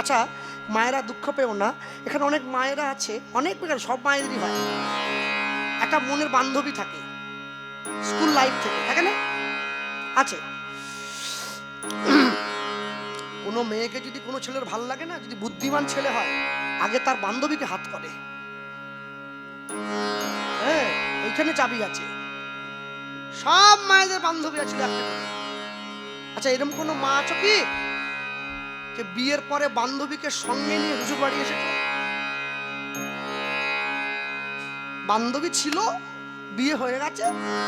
আচ্ছা, মায়েরা দুঃখ পেও না, এখানে অনেক মায়েরা আছে, অনেক সব মায়েদেরই হয়, একটা মনের বান্ধবী থাকে স্কুল লাইফ থেকে, থাকে না? আছে। কোনো মেয়েকে যদি কোনো ছেলের ভাল লাগে না, যদি বুদ্ধিমান ছেলে হয়, আগে তার বান্ধবীকে হাত করে। হ্যাঁ, এইখানে চাবি আছে। সব মায়েদের বান্ধবী আছে একটা। আচ্ছা, এরকম কোনো মা আছো কি যে বিয়ের পরে বান্ধবীকে সঙ্গে নিয়ে শ্বশুর বাড়ি এসেছে? বান্ধবী ছিল, বিয়ে হয়ে গেছে,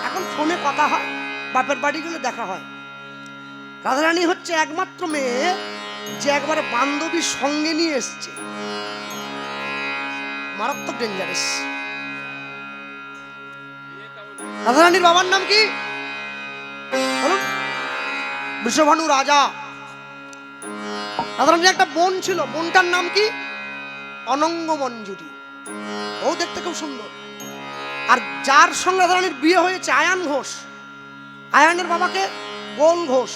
এখন ফোনে কথা হয়, বাপের বাড়ি গেলে দেখা হয়। রাধারানী হচ্ছে একমাত্র মেয়ে যে একবারে বান্ধবী সঙ্গে নিয়ে এসছে। মারাত্মক ডেঞ্জারাস। রাধারানীর বাবার নাম কি বলুন? বৃষভানু রাজা। রাধারানীর একটা বোন ছিল, বোনটার নাম কি? অনঙ্গ মঞ্জুরি। ও দেখতে খুব সুন্দর। আর যার সঙ্গে রাধারানীর বিয়ে হয়েছে আয়ান ঘোষ, আয়ানের বাবাকে গোল ঘোষ।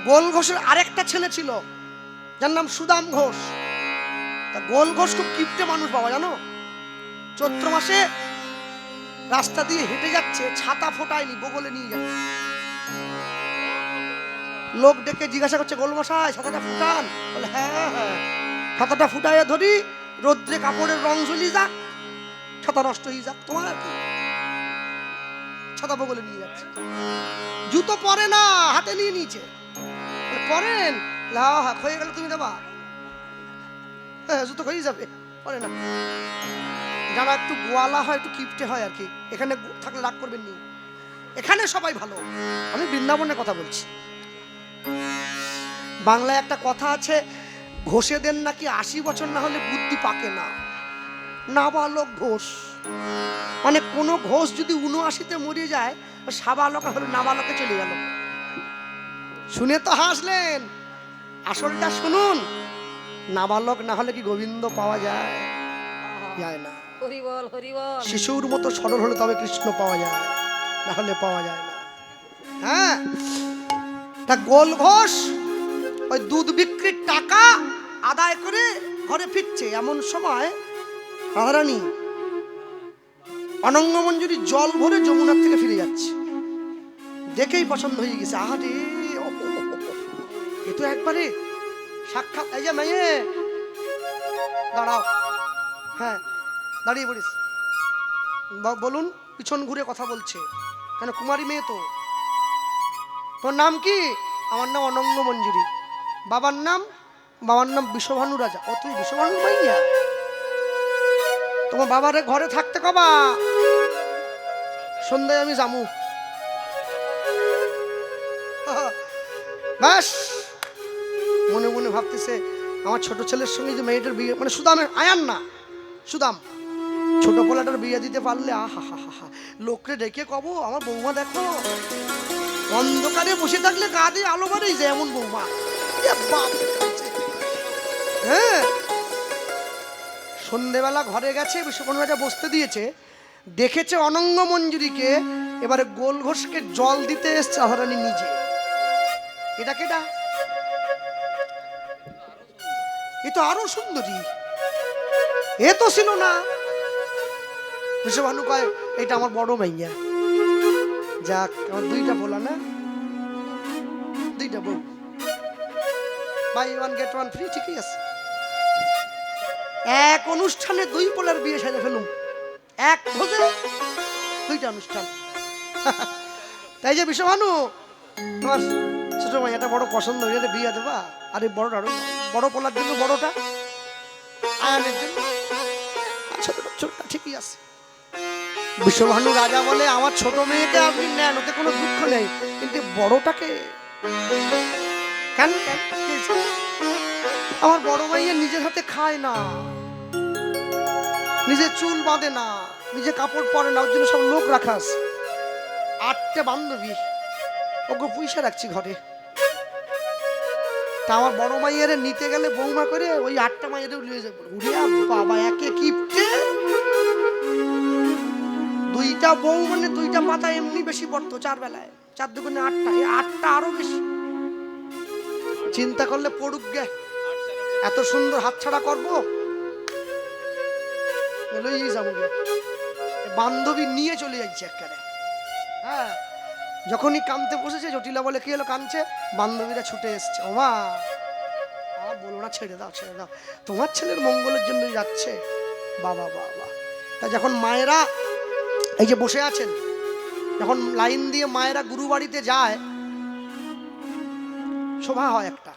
গোল ঘোষের আরেকটা ছেলে ছিল যার নাম সুদাম ঘোষ। তা গোল ঘোষ খুব কিপটে মানুষ বাবা, জানো? চৈত্র মাসে রাস্তা দিয়ে হেঁটে যাচ্ছে, ছাতা ফোটায়নি, বগলে নিয়ে যাচ্ছে। লোক ডেকে জিজ্ঞাসা করছে, গোলমশাই ছাতাটা ফুটান? বলে হ্যাঁ হ্যাঁ, ছাতাটা ফুটাইয়া ধরি, রোদ্রে কাপড়ের রং জ্বলি যাক, ছাতা নষ্ট হয়ে যাক, তোমার আর কি। ছাতা বগলে নিয়ে যাচ্ছে। জুতো পরে না, হাতে নিয়ে নিয়েছে। পরেন? হয়ে গেলে তুমি দেবা? হ্যাঁ, জুতো হয়ে যাবে, পরে না। যারা একটু গোয়ালা হয়, একটু কিপটে হয় আর কি, এখানে থাকলে রাগ করবেন নি, এখানে সবাই ভালো। আমি বৃন্দাবনের কথা বলছি। বাংলায় একটা কথা আছে, ঘোষেদের নাকি 80 বছর না হলে বুদ্ধি পাকে না। নাবালক ঘোষ মানে কোন ঘোষ যদি 79-তে মরে যায়, সাবালক হলে নাবালকে চলে গেল। শুনে তো হাসলেন, আসলটা শুনুন। নাবালক না হলে কি গোবিন্দ পাওয়া যায়? যায় না। হরিবল হরিবল। শিশুর মতো সরল হলে তবে কৃষ্ণ পাওয়া যায়, না হলে পাওয়া যায় না। হ্যাঁ, তা গোল ঘোষ ওই দুধ বিক্রির টাকা আদায় করে ঘরে ফিরছে, এমন সময় রাধারানী অনঙ্গ মঞ্জুরি জল ভরে যমুনার থেকে ফিরে যাচ্ছে। দেখেই পছন্দ হয়ে গেছে। আহারে, এ তো একবারে সাক্ষাৎ। এই যে মেয়ে, দাঁড়াও। হ্যাঁ, দাঁড়িয়ে পড়িস। বলুন, পিছন ঘুরে কথা বলছে কেন? কুমারী মেয়ে তো। তোর নাম কি? আমার নাম অনঙ্গ মঞ্জুরি। বাবার নাম? বাবার নাম বৃষভানু রাজা। ও, তুই বৃষভানু মাইয়া? তোমার বাবারে ঘরে থাকতে কবা, সন্ধ্যায় আমি যামু। ব্যাস, মনে মনে ভাবতেছে আমার ছোট ছেলের সঙ্গে যে মেয়েটার বিয়ে, মানে সুদামের, আয়ান না সুদাম, ছোট পোলাটার বিয়ে দিতে পারলে আহা হা হা হা, লোকরে ডেকে কব আমার বৌমা দেখো। অন্ধকারে বসে থাকলে গা দিয়ে আলো বাড়েই যায় এমন বৌমা। হ্যাঁ, সন্ধেবেলা ঘরে গেছে, বিশ্বকর্ণ রাজা বসতে দিয়েছে, দেখেছে অনঙ্গ মঞ্জুরিকে। এবারে গোল ঘোষকে জল দিতে এসছে রাধারানী নিজে। এটা কেটা? এ তো আরো সুন্দরী, এ তো ছিল না। বিশ্বভানু কয়, এটা আমার বড় মাইয়া। যাক, আমার দুইটা বলা না, দুইটা বউ, buy one get one free, ঠিকই আছে। এক অনুষ্ঠানে দুই পোলার বিয়ে সেরে ফেলুম, এক ভোজে দুইটা অনুষ্ঠান। তাই যে বিশ্বভানু, তোমার ছোট মাইয়াটা বড় পছন্দ হয়ে বিয়ে দেবা। আর এই বড়টা, বড় পোলার জন্য বড়টা, আয়ানের জন্য ছোটটা, ঠিকই আছে। বিশ্বভানু রাজা বলে, আমার ছোট মেয়েকে আপনি নেন, ওতে কোনো দুঃখ নেই, কিন্তু বড়টাকে কেন? আমার বড় মাইয়া নিজের হাতে খায় না, নিজে চুল বাঁধে না, নিজে কাপড় পরে না, ওর জন্য সব লোক রাখা আছে। 8টে বান্ধবী, ওকে পয়সা রাখছি ঘরে। তা আমার বড় মাইয়ারে নিতে গেলে বৌমা করে ওই 8টা মাইয়ারে উলিয়ে যাবো। উড়িয়া বাবা, একে কিপটে, দুইটা বউ মানে দুইটা পাতা এমনি বেশি পড়তো 4 বেলায়, 4 দুগুণে 8টা, এই 8টা আরো বেশি। চিন্তা করলে পড়ুক গে, এত সুন্দর হাতছাড়া করবো, লইয়ে যাবো গে। বান্ধবী নিয়ে চলে যাচ্ছে একেবারে। হ্যাঁ, যখনই কাঁদতে বসেছে জটিলা বলে কি হলো কাঁদছে, বান্ধবীরা ছুটে এসছে। ওমা আর বলো না, ছেড়ে দাও ছেড়ে দাও, তোমার ছেলের মঙ্গলের জন্য যাচ্ছে। বাবা বাবা। তা যখন মায়েরা এই যে বসে আছেন, যখন লাইন দিয়ে মায়েরা গুরু বাড়িতে যায়, শোভা হয় একটা,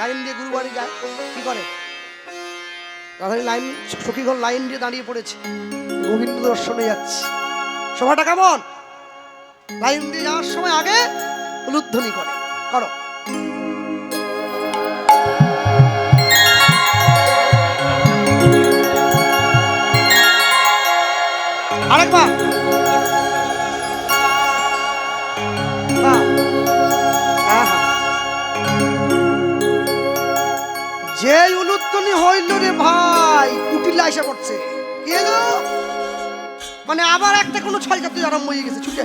লাইন দিয়ে গুরু বাড়ি যায়, কি করে রাধারী লাইন, সখীগণ লাইন দিয়ে দাঁড়িয়ে পড়েছে, গোবিন্দ দর্শনে যাচ্ছে। শোভাটা কেমন? লাইন দিয়ে যাওয়ার সময় আগে উলুধ্বনি করে, করো। আরেকবার। যে উলুধ্বনি হইল রে ভাই, কুটিলা এসে পড়ছে। কি হলো? মানে আবার একটা কোনো ছল চাতুরি আরম্ভ হয়ে গেছে, ছুটে।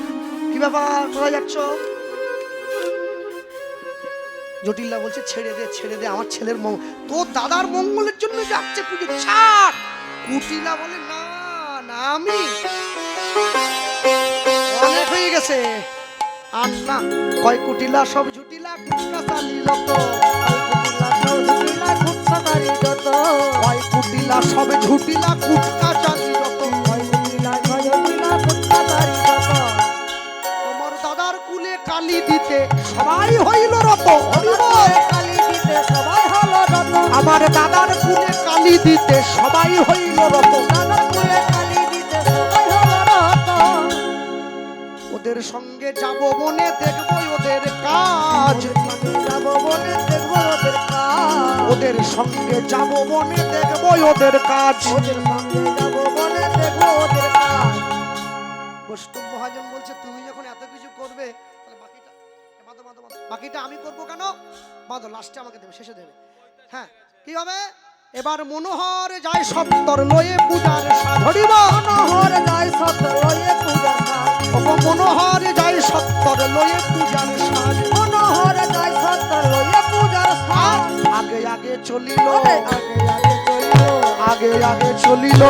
কি ব্যাপার, কোথায় যাচ্ছ? জটিল্লা বলছে ছেড়ে দে ছেড়ে দে, আমার ছেলের তোর দাদার মঙ্গলের জন্য যাচ্ছে, পুজো ছাড়। কুটিলা বলে না না, আমি অনেক হয়ে গেছে আর না। কয় কুটিলা সব ঝুটিলা, কুটকা চালিল তো, কয় কুটিলা সব ঝুটিলা, কুটকা চালিল তো, তোমার দাদার কুলে কালি দিতে সবাই হইল রত। কালি দিতে সবাই হলো রত, আমার দাদার কুলে কালি দিতে সবাই হইল রত, দাদার কুলে কালি দিতে সবাই হলো রত। ওদের সঙ্গে যাব বনে দেখবো ওদের কাজ, যাব বনে দেখবো ওদের কাজ, ওদের সঙ্গে যাব বনে দেখবো ওদের কাজ, ওদের সঙ্গে যাব বনে দেখবো ওদের কাজ। বৈষ্ণব মহাজন বলছে তুমি যখন এত কিছু করবে তাহলে বাকিটা বাকিটা আমি করবো কেন? বাঁধো, লাস্টে আমাকে দেবে, শেষে দেবে। হ্যাঁ, কি হবে? এবার মনোহর যায় সত্তর লয়ে পূজার সাধরিব, মনোহর যায় সত্তর লয়ে পূজার সাধ, মনোহর যায় সত্তর লয়ে পূজার সাধ, মনোহর যায় সত্তর লয়ে পূজার সাধ। আগে আগে চলিল, আগে আগে চলিল,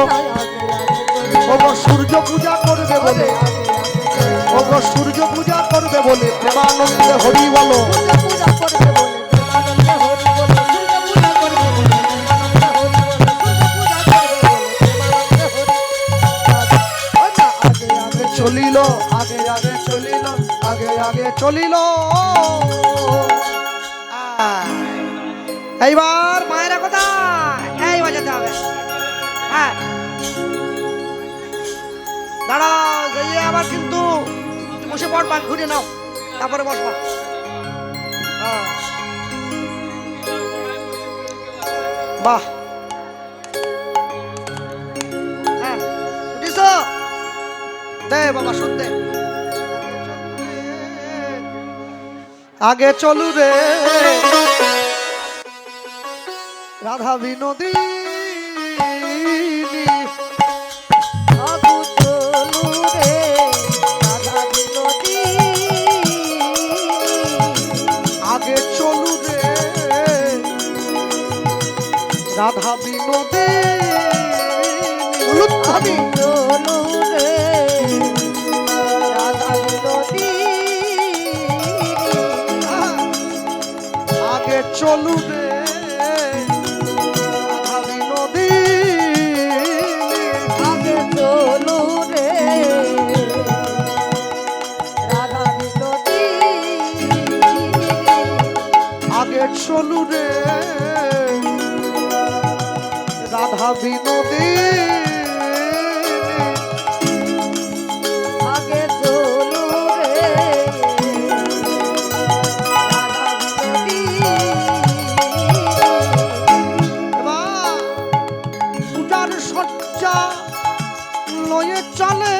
ওগো সূর্য পূজা করবে বলে, ওগো সূর্য পূজা করবে বলে প্রেমানন্দে হরি বলো, পূজা করবে বলে প্রেমানন্দে হরি বলো, পূজা করবে বলে আগে আগে চলিল, আগে আগে চলিল, আগে আগে চলিল। এইবার মায়েরা কোথায়? এই বাজাতে হবে। হ্যাঁ, দাঁড়াও, যাইয়ে আবার কিন্তু বসে পড়বা, ঘুরে নাও, তারপরে বসবা। বাহ, হ্যাঁ উঠিস দে বাবা, শুনতে আগে চলু রে রাধা বিনোদী, আগে চলু রে রাধা বিনোদী, উলুধ্বনি চলু রে রাধা বিনোদী, আগে চলু রে রাধা বিনোদী, আগে চলু রে রাধা বিনোদী, আগে চলু রে রাধা বিনোদী, আগে চলু রে রাধা বিনোদী। এবার পূজার সজ্জা লয়ে চলে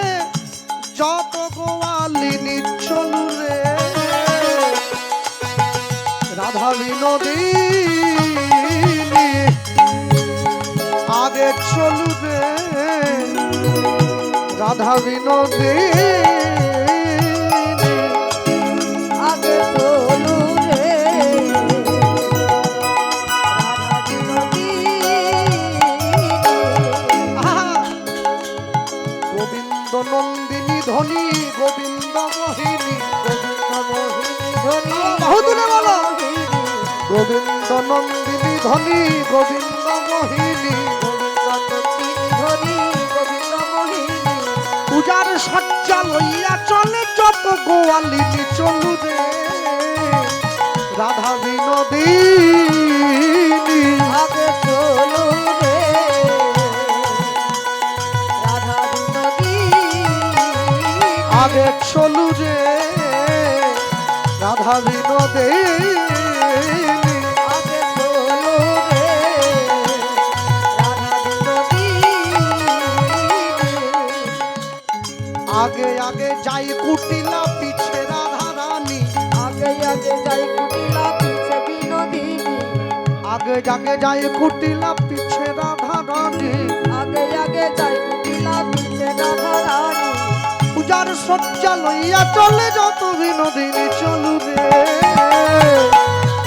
যত গোয়ালিনী চলু রে রাধা বিনোদী, আগে চলু রে রাধা বিনোদী, আগে চলু রে ধনী গোবিন্দ মোহিনী গোবিন্দ মোহিনী ধনী বহুদূরে বলো মোহিনী গোবিন্দ নন্দিনী ধনী গোবিন্দ মোহিনী গোবিন্দ নন্দিনী ধনী গোবিন্দ মোহিনী পূজার সজ্জা লইয়া চলে যত গোয়ালিনী চলু রে রাধা বিনোদিনী আগে চলো রে রাধা বিনোদিনী আগে চলু রে রাধা বিনোদিনী আগে চলো রে রাধা বিনোদিনী আগে আগে যাই কুটিলা পিছে রাধা রানী আগে আগে যাই কুটিলা পিছে বিনোদিনী আগে আগে যাই কুটিলা পিছে রাধা রানী আগে আগে যাই কুটিলা পিছে রাধা রানী পূজার সজ্জা লইয়া চলে যত বিনোদিনী চলু রে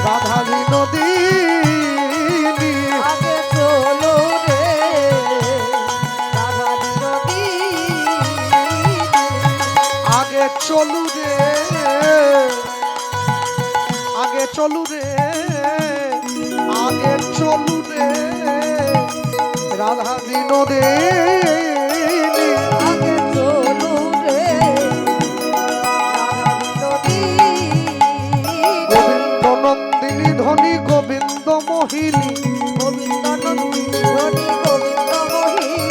রাধা বিনোদিনী আগে চলো রে রাধা বিনোদিনী আগে চলু রে আগে চলু রে আগে চলু রে রাধা বিনোদিনী আগে চলো রে রাধা বিনোদিনী গোবিন্দ নন্দিনী ধনী গোবিন্দ মোহিনী গোবিন্দ নন্দিনী ধনী গোবিন্দ মোহিনী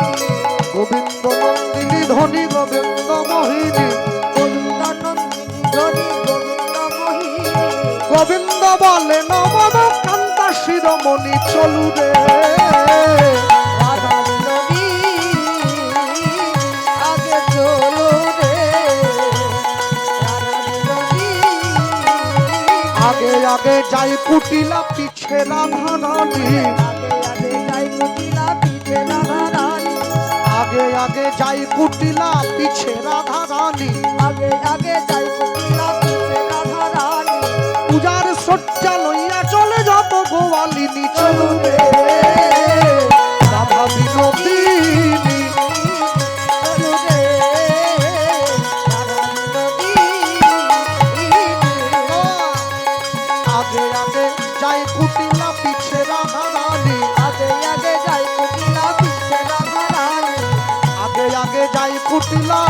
গোবিন্দ নন্দিনী ধনী গোবিন্দ মোহিনী গোবিন্দ নন্দিনী ধনী গোবিন্দ মোহিনী গোবিন্দ বলে নম কান্তা শিরোমণি চলু রে রাধা বিনোদিনী আগে চলো রে রাধা বিনোদিনী আগে আগে যাই কুটিলা পিছে রাধা রানী আগে আগে যাই কুটিলা পিছে রাধা রানী আগে আগে যাই কুটিলা পিছে রাধা রানী আগে আগে যাই কুটিলা পিছে রাধা রানী পূজার সজ্জা লইয়া চলে যত গোয়ালিনী চলু রে রাধা বিনোদিনী চলো রে রাধা বিনোদিনী আগে আগে যাই কুটিলা পিছে রাধা রানী আগে আগে যাই কুটিলা পিছে রাধা রানী আগে আগে যাই কুটিলা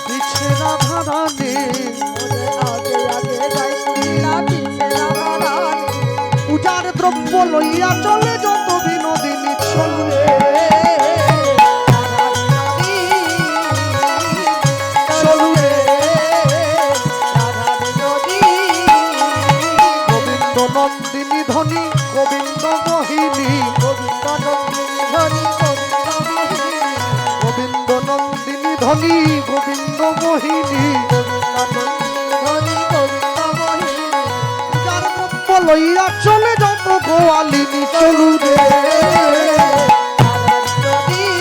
পিছে রাধা রানী ওরে আগে আগে যাই কুটিলা পিছে রাধা রানী পূজার দ্রব্য লইয়া চলে যত বিনোদিনী চলু রে রাধা বিনোদিনী চলু রে রাধা বিনোদিনী গোবিন্দ নন্দিনী ধনী গোবিন্দ মোহিনী গোবিন্দ নন্দিনী ধনী গোবিন্দ মোহিনী গোবিন্দ নন্দিনী ধনী গোবিন্দ মোহিনী গোবিন্দ নন্দিনী ধনী গোবিন্দ মোহিনী পূজার দ্রব্য লইয়া চলে যত গোয়ালিনী চলু রে রাধা বিনোদিনী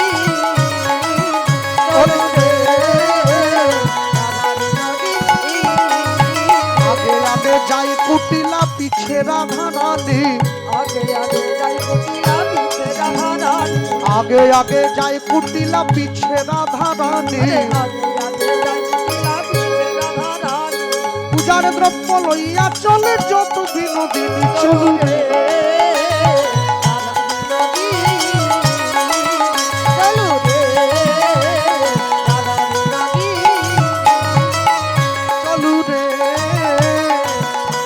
চলো রে রাধা বিনোদিনী আগে আগে যাই কুটিলা পিছে রাধা রানী আগে আগে যাই কুটিলা পিছে রাধা রানী আগে আগে যাই কুটিলা পিছে রাধা রানী আগে আগে যাই কুটিলা পিছে রাধা রানী পূজার দ্রব্য লইয়া চলে যত বিনোদিনী চলু রে রাধা বিনোদিনী চলো রে রাধা বিনোদিনী চলু রে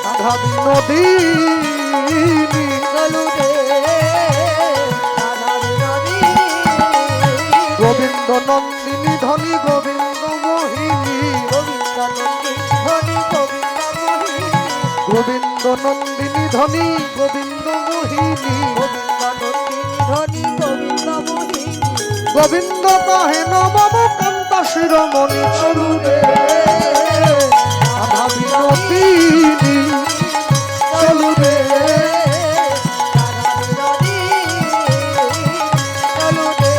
রাধা বিনোদিনী চলো রে রাধা বিনোদিনী গোবিন্দ নন্দিনী ধনী গোবিন্দ মোহিনী গোবিন্দ নন্দিনী ধনী গোবিন্দ মোহিনী গোবিন্দ নন্দিনী ধনী গোবিন্দ মোহিনী গোবিন্দ নন্দিনী ধনী গোবিন্দ মোহিনী গোবিন্দ কহে নম কান্তা শিরোমণি চলু রে রাধা বিনোদিনী চলু রে রাধা বিনোদিনী চলো রে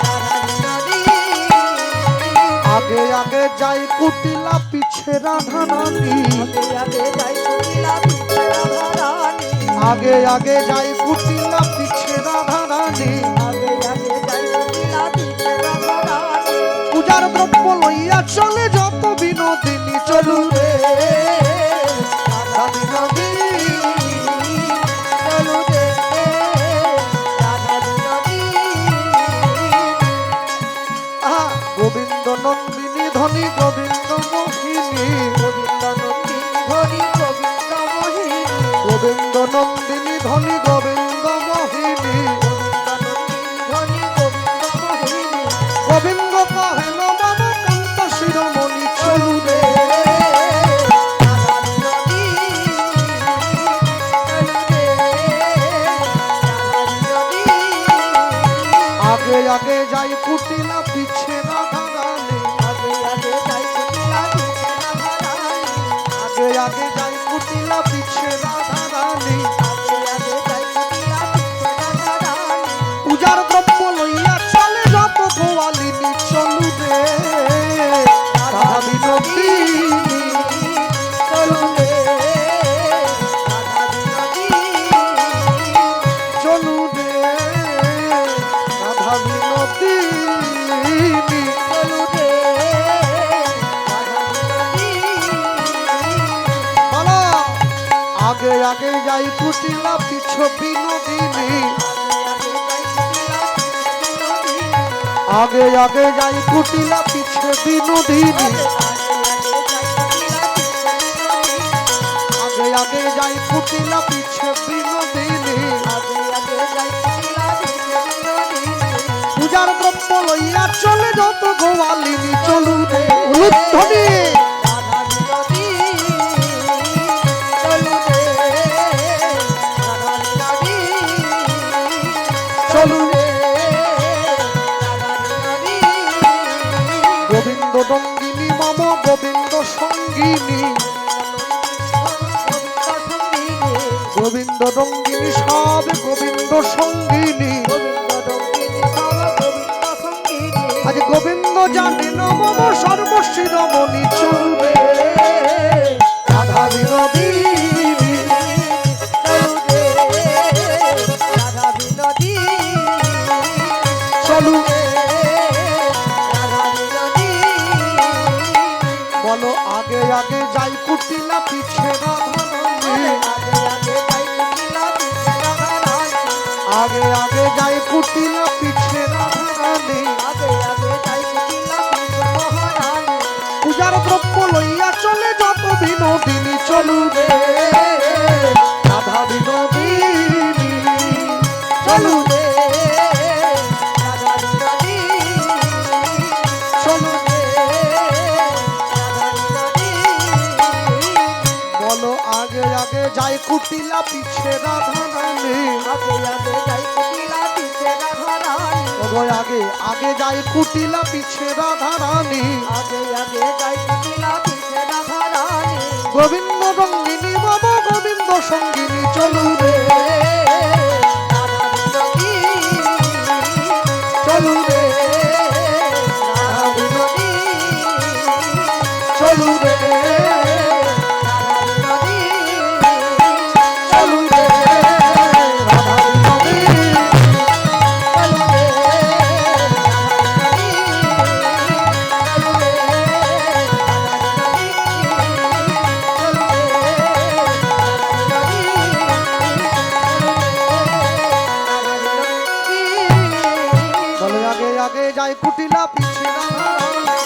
রাধা বিনোদিনী আগে আগে যাই কুটিলা পিছে রাধা রানী আগে আগে যাই কুটিলা পিছে রাধা রানী আগে আগে যাই কুটিলা পিছে রাধা রানী আগে আগে যাই কুটিলা পিছে রাধা রানী পূজার দ্রব্য লইয়া চলে যত বিনোদিনী চলু রে রাধা বিনোদিনী চলু রে রাধা বিনোদিনী আহা, গোবিন্দ নন্দিনী ধনী গোবিন্দ মোহিনী গোবিন্দ নন্দিনী ধরি গোবিন্দ মোহিনী গোবিন্দ নন্দিনী ধনী গোবিন্দ মোহিনী গোবিন্দ নন্দিনী ধরি গোবিন্দ মোহিনী গোবিন্দ কহেন বাবা কান্ত শিরোমণি চলু রে রাধা বিনোদিনী চলু রে রাধা বিনোদিনী আগে আগে যাই কুটিলা পিছে রাধা রানী আগে আগে যাই কুটিলা পিছে রাধা রানী আগে আগে যাই কুটিলা পিছে রাধা রানী আগে আগে যাই কুটিলা পিছে রাধা রানী পূজার দ্রব্য লইয়া চলে যত গোয়ালিনী চলু রে রাধা বিনোদিনী চলু রে রাধা বিনোদিনী চলু রে রাধা বিনোদিনী চলু রে রাধা বিনোদিনী বলো আগে আগে যাই কুটিলা পিছ বিনোদিনী আগে আগে যাই কুটিলা পিছে বিনোদিনী আগে আগে যাই কুটিলা পিছে বিনোদিনী পূজার দ্রব্য লইয়া চলে যত গোয়ালিনী চলু রে উলুধ্বনি চলু রে গোবিন্দ ডঙ্গিনী মম গোবিন্দ সঙ্গিনী গোবিন্দ ডঙ্গিনী সব গোবিন্দ সঙ্গিনী আজ গোবিন্দ জানে নম সর্বশিরোমণি চলু রে রাধা বিনোদিনী চলু বলো আগে আগে যাই কুটিলা পিছে রাধা রানী আগে আগে যাই কুটিলা পিছে রাধা রানী পূজার দ্রব্য লইয়া চলে যত বিনোদিনী চলু রে রাধা বিনোদিনী চলু রে চলু রে বলো আগে আগে যাই কুটিলা পিছে রাধা রানী বলো আগে আগে যাই কুটিলা পিছে রাধা রানী গোবিন্দ রঙ্গিনী বাবা গোবিন্দ সঙ্গিনী চলু রে চলু রে রাধা বিনোদিনী চলু রে চলু রে রাধা বিনোদিনী বলে আগে আগে যাই কুটিলা পিছে রাধা রানী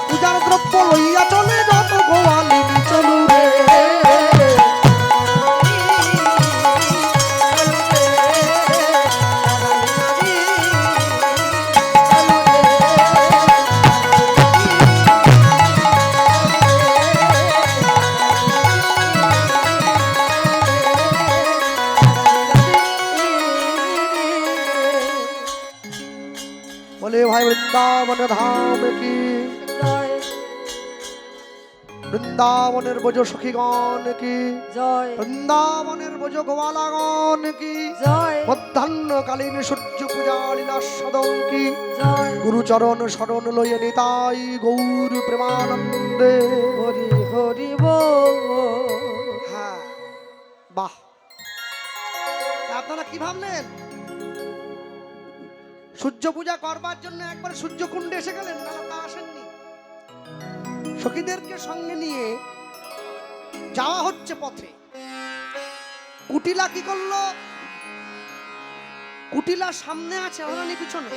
পূজার দ্রব্য লইয়া চলে যত গোয়ালিনী চলু রে বলে ভাই বৃন্দাবন ধাম কি বৃন্দাবনের বোঝো সখীগণ কি জয় বৃন্দাবনের বোঝো গোয়ালাগণ কি জয় মধ্যাহ্নকালীন সূর্য পূজা লীলা সদল কি জয় গুরুচরণ শরণ লইয়ে নিতাই গৌর প্রেমানন্দে হরি হরি বল। হ্যাঁ বাহ তা আপনারা কি কি ভাবলেন সূর্য পূজা করবার জন্য একবার সূর্যকুণ্ডে এসে গেলেন? না, তা আসেননি। সখীদেরকে সঙ্গে নিয়ে যাওয়া হচ্ছে পথে। কুটিলা কি করলো? কুটিলা সামনে আছে, রানী পিছনে।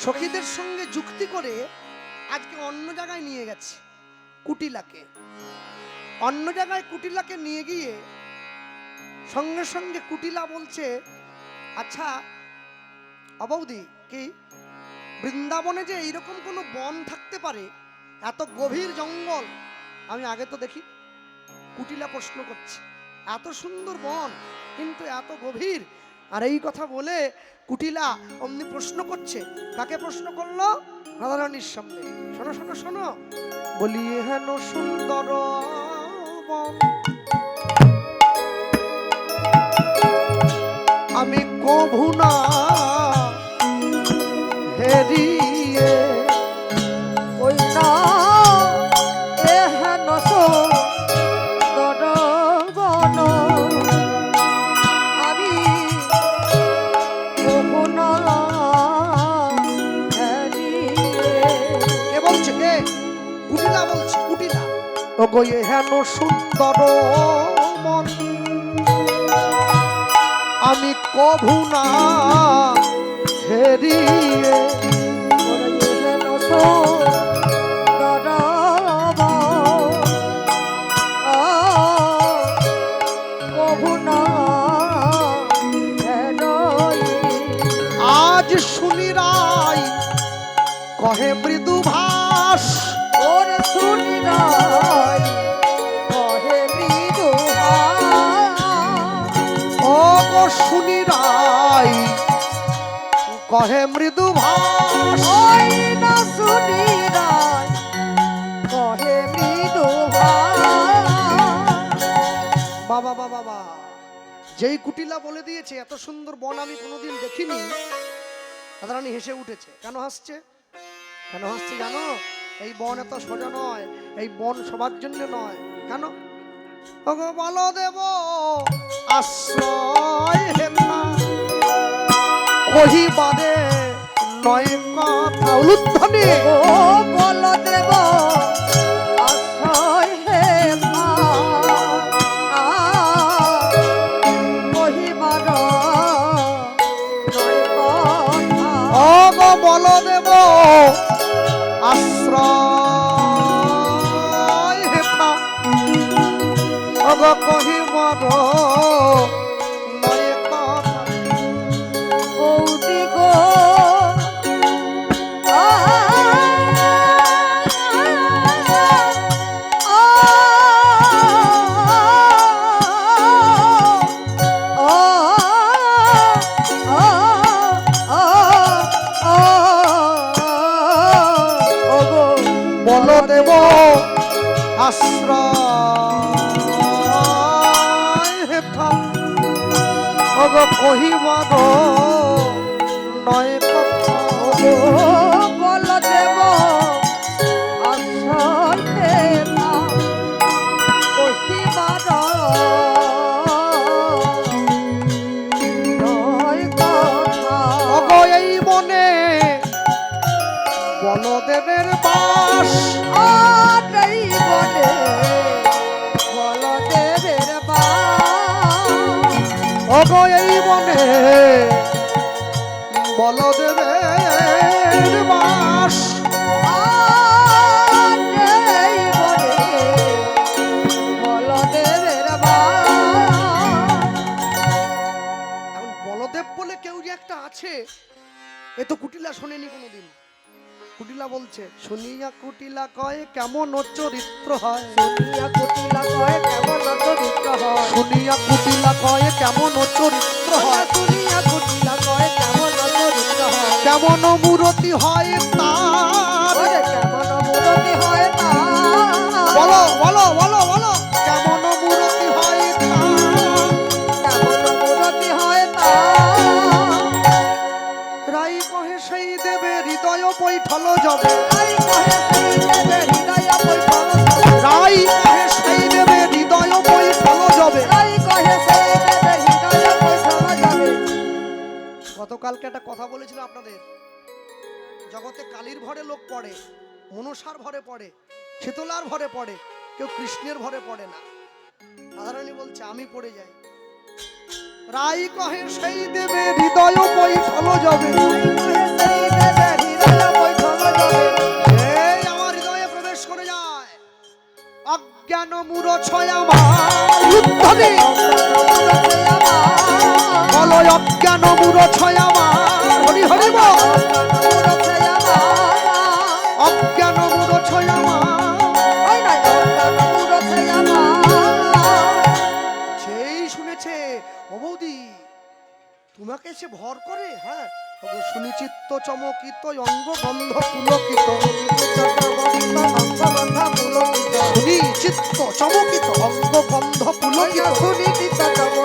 সখীদের সঙ্গে যুক্তি করে আজকে অন্য জায়গায় নিয়ে গেছে কুটিলাকে। অন্য জায়গায় কুটিলাকে নিয়ে গিয়ে সঙ্গে সঙ্গে কুটিলা বলছে, আচ্ছা অবৌদি, কি বৃন্দাবনে যে এইরকম কোনো বন থাকতে পারে, এত গভীর জঙ্গল, আমি আগে তো দেখি। কুটিলা প্রশ্ন করছে, এত সুন্দর বন কিন্তু এত গভীর। আর এই কথা বলে কুটিলা অমনি প্রশ্ন করছে। কাকে প্রশ্ন করলো? রাধারানীর সামনে। শোনো শোনো শোনো, বলি হেন সুন্দর বন আমি কভু না হেরিয়ে, ওই না এহেন সুন্দর বন আমি কখনো হারিয়ে। কে বলছে? কে? কুটিলা বলছে। কুটিলা ও গো হেন সুন্দর মন আমি কভু না হেরিয়ে, ওরে এহেন সুন্দর বন কভু না হারিয়ে। আজ শুনি রাই কহে মৃদু ভাস, ওরে শুনি রাই কহে মৃদু ও গো শুনি রাই কহে মৃদু ভাস। ওই না শুনি রাই কহে মৃদু বাবা বাবা বাবা, যেই কুটিলা বলে দিয়েছে এত সুন্দর বন আমি কোনোদিন দেখিনি, রাধারানী হেসে উঠেছে। কেন হাসছে? কেন হাসছে জানো? এই বন এত সোজা নয়, এই বন সবার জন্য নয়। কেন? ওগো বলো দেব আশ্রয় হেতা কহিবারে নয় কথা। উলুধ্বনি ও বল দেব আশ্রয় হে মা কহিবার নয় কথা। ওগো বলো দেব আশ্রয় হেতা ওগো কহিবার নয় কথা। বৌদি গো বলো দেব আশ্রয় হেতা ওগো কহিবার নয় কথা। বল দেব আশ্রয় হে মা কহিবার নয় কথা। ওগো এই মনে বলদেবের বাস, আর এই বনে বলদেবের বাস। ওগো এই মনে বলদেবের বাস। আর এই বনে বলদেবের বাস। এখন বলদেব বলে কেউ যে একটা আছে এ তো কুটিলা শোনেনি কোনোদিন। কুটিলা বলছে, শুনিয়া কুটিলা কয় কেমন চরিত্র হয়, শুনিয়া কুটিলা কয় কেমন চরিত্র হয়। শুনিয়া কুটিলা কয় কেমন চরিত্র হয়, শুনিয়া কুটিলা কয় কেমন চরিত্র হয়। কেমন মূরতি হয় তার। ওরে কেমন মূরতি হয় তার। বলো বলো বলো বলো, কেমন মূরতি হয় তার। কেমন মূরতি হয় তার। রাই কহে সেই দেবে হৃদয় বৈঠল যাবে, রাই কহে সেই দেবে হৃদয় বৈঠল যাবে। রাই কহে সেই দেবে হৃদয় বৈঠল যাবে। রাই কহে সেই দেবে হৃদয় বৈঠল যাবে। কালকে একটা কথা বলেছিলাম আপনাদের, জগতে কালীর ভরে লোক পড়ে, মনসার ভরে পড়ে, শীতলার ভরে পড়ে, কেউ কৃষ্ণের ভরে পড়ে না। রাধারানী বলছে আমি পড়ে যাই। রাই কহে সেই দেবে হৃদয় বৈঠল যাবে, এই আমার হৃদয়ে প্রবেশ করে যায়। অজ্ঞান মূঢ় ছয়া মারুদ্ধনে, বলো অজ্ঞান মূঢ় ছয়া মার, হরি হরি বল। অজ্ঞান মূঢ় ছয়া যেই শুনেছে ও বৌদি তোমাকে সে ভর করে, হ্যাঁ শুনি চিত্ত চমকিত অঙ্গ গন্ধ পুলকিত, শুনি চিত্ত চমকিত অঙ্গ গন্ধ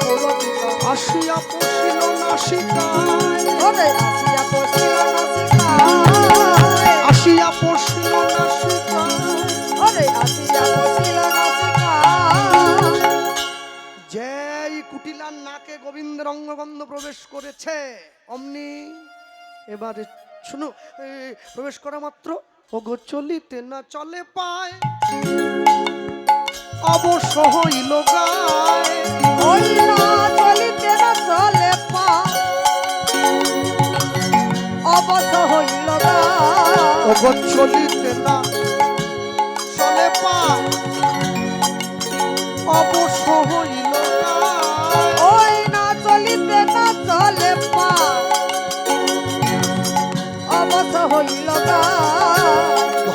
পুলকিত, আসিয়া পশিল নাসিকায়, আসিয়া পশিল নাসিকায়, যেই কুটিলার নাকে গোবিন্দের অঙ্গগন্ধ প্রবেশ করেছে অমনি এবারে শুনো, প্রবেশ করা মাত্র ওগো চলিতে না চলে পায়, অবশ্য হইল গায়, ওগো চলিতে না চলে পায়, অবশ্য হইল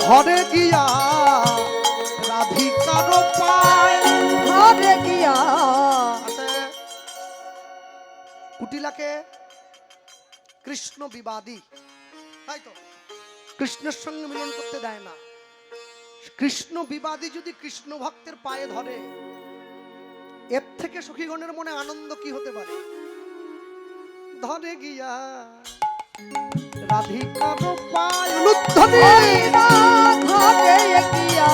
ঘরে গিয়া রাধিকার পায়, ঘরে গিয়া কুটিলাকে কৃষ্ণ বিবাদী, তাই তো কৃষ্ণের সঙ্গে মিলন করতে দেয় না। কৃষ্ণ বিবাদী যদি কৃষ্ণ ভক্তের পায়ে ধরে, এর থেকে সখীগণের মনে আনন্দ কি হতে পারে। ধরে গিয়া রাধিকার পায় অনুধ্বনি, ঘরে গিয়া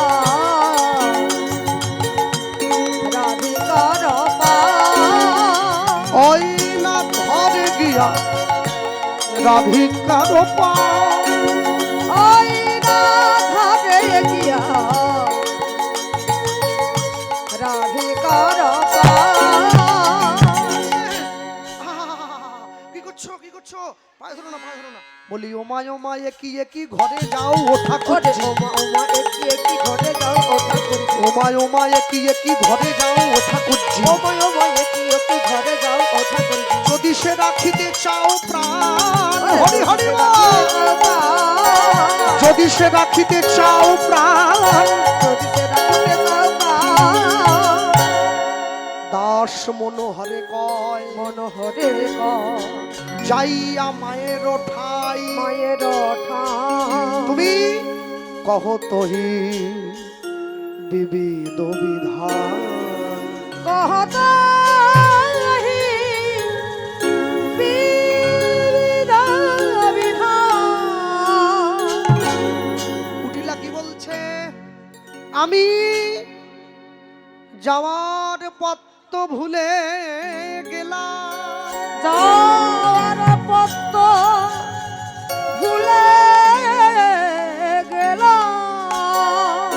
রাধিকার পায়, ওই না ধরে গিয়া রাধিকার পায়, ওই না ঘরে গিয়া রাধিকার কি করছো কি করছো, পায়ে ধরো না পায়ে ধরো না। বলি ওমায় ওমায় একই ঘরে যাও ও ঠাকুর, ঘরে যাও ও ঠাকুর, ওমায় ওমায় একই ঘরে যাও ও ঠাকুরজি, ঘরে যাও ও ঠাকুর, যদি সে রাখিতে চাও প্রাণ, হরি হরি বল। যদি সে রাখিতে চাও প্রাণ, দাস মনোহরে কয়, মনোহরে যাইয়া মায়ের ঠাই, মায়ের তুমি কহ তহি বিবিধ বিধান, কহত কুটিলা কি বলছে, আমি যাওয়ার পথ তো ভুলে গেলাম, যাওয়ার পথ ভুলে গেলাম,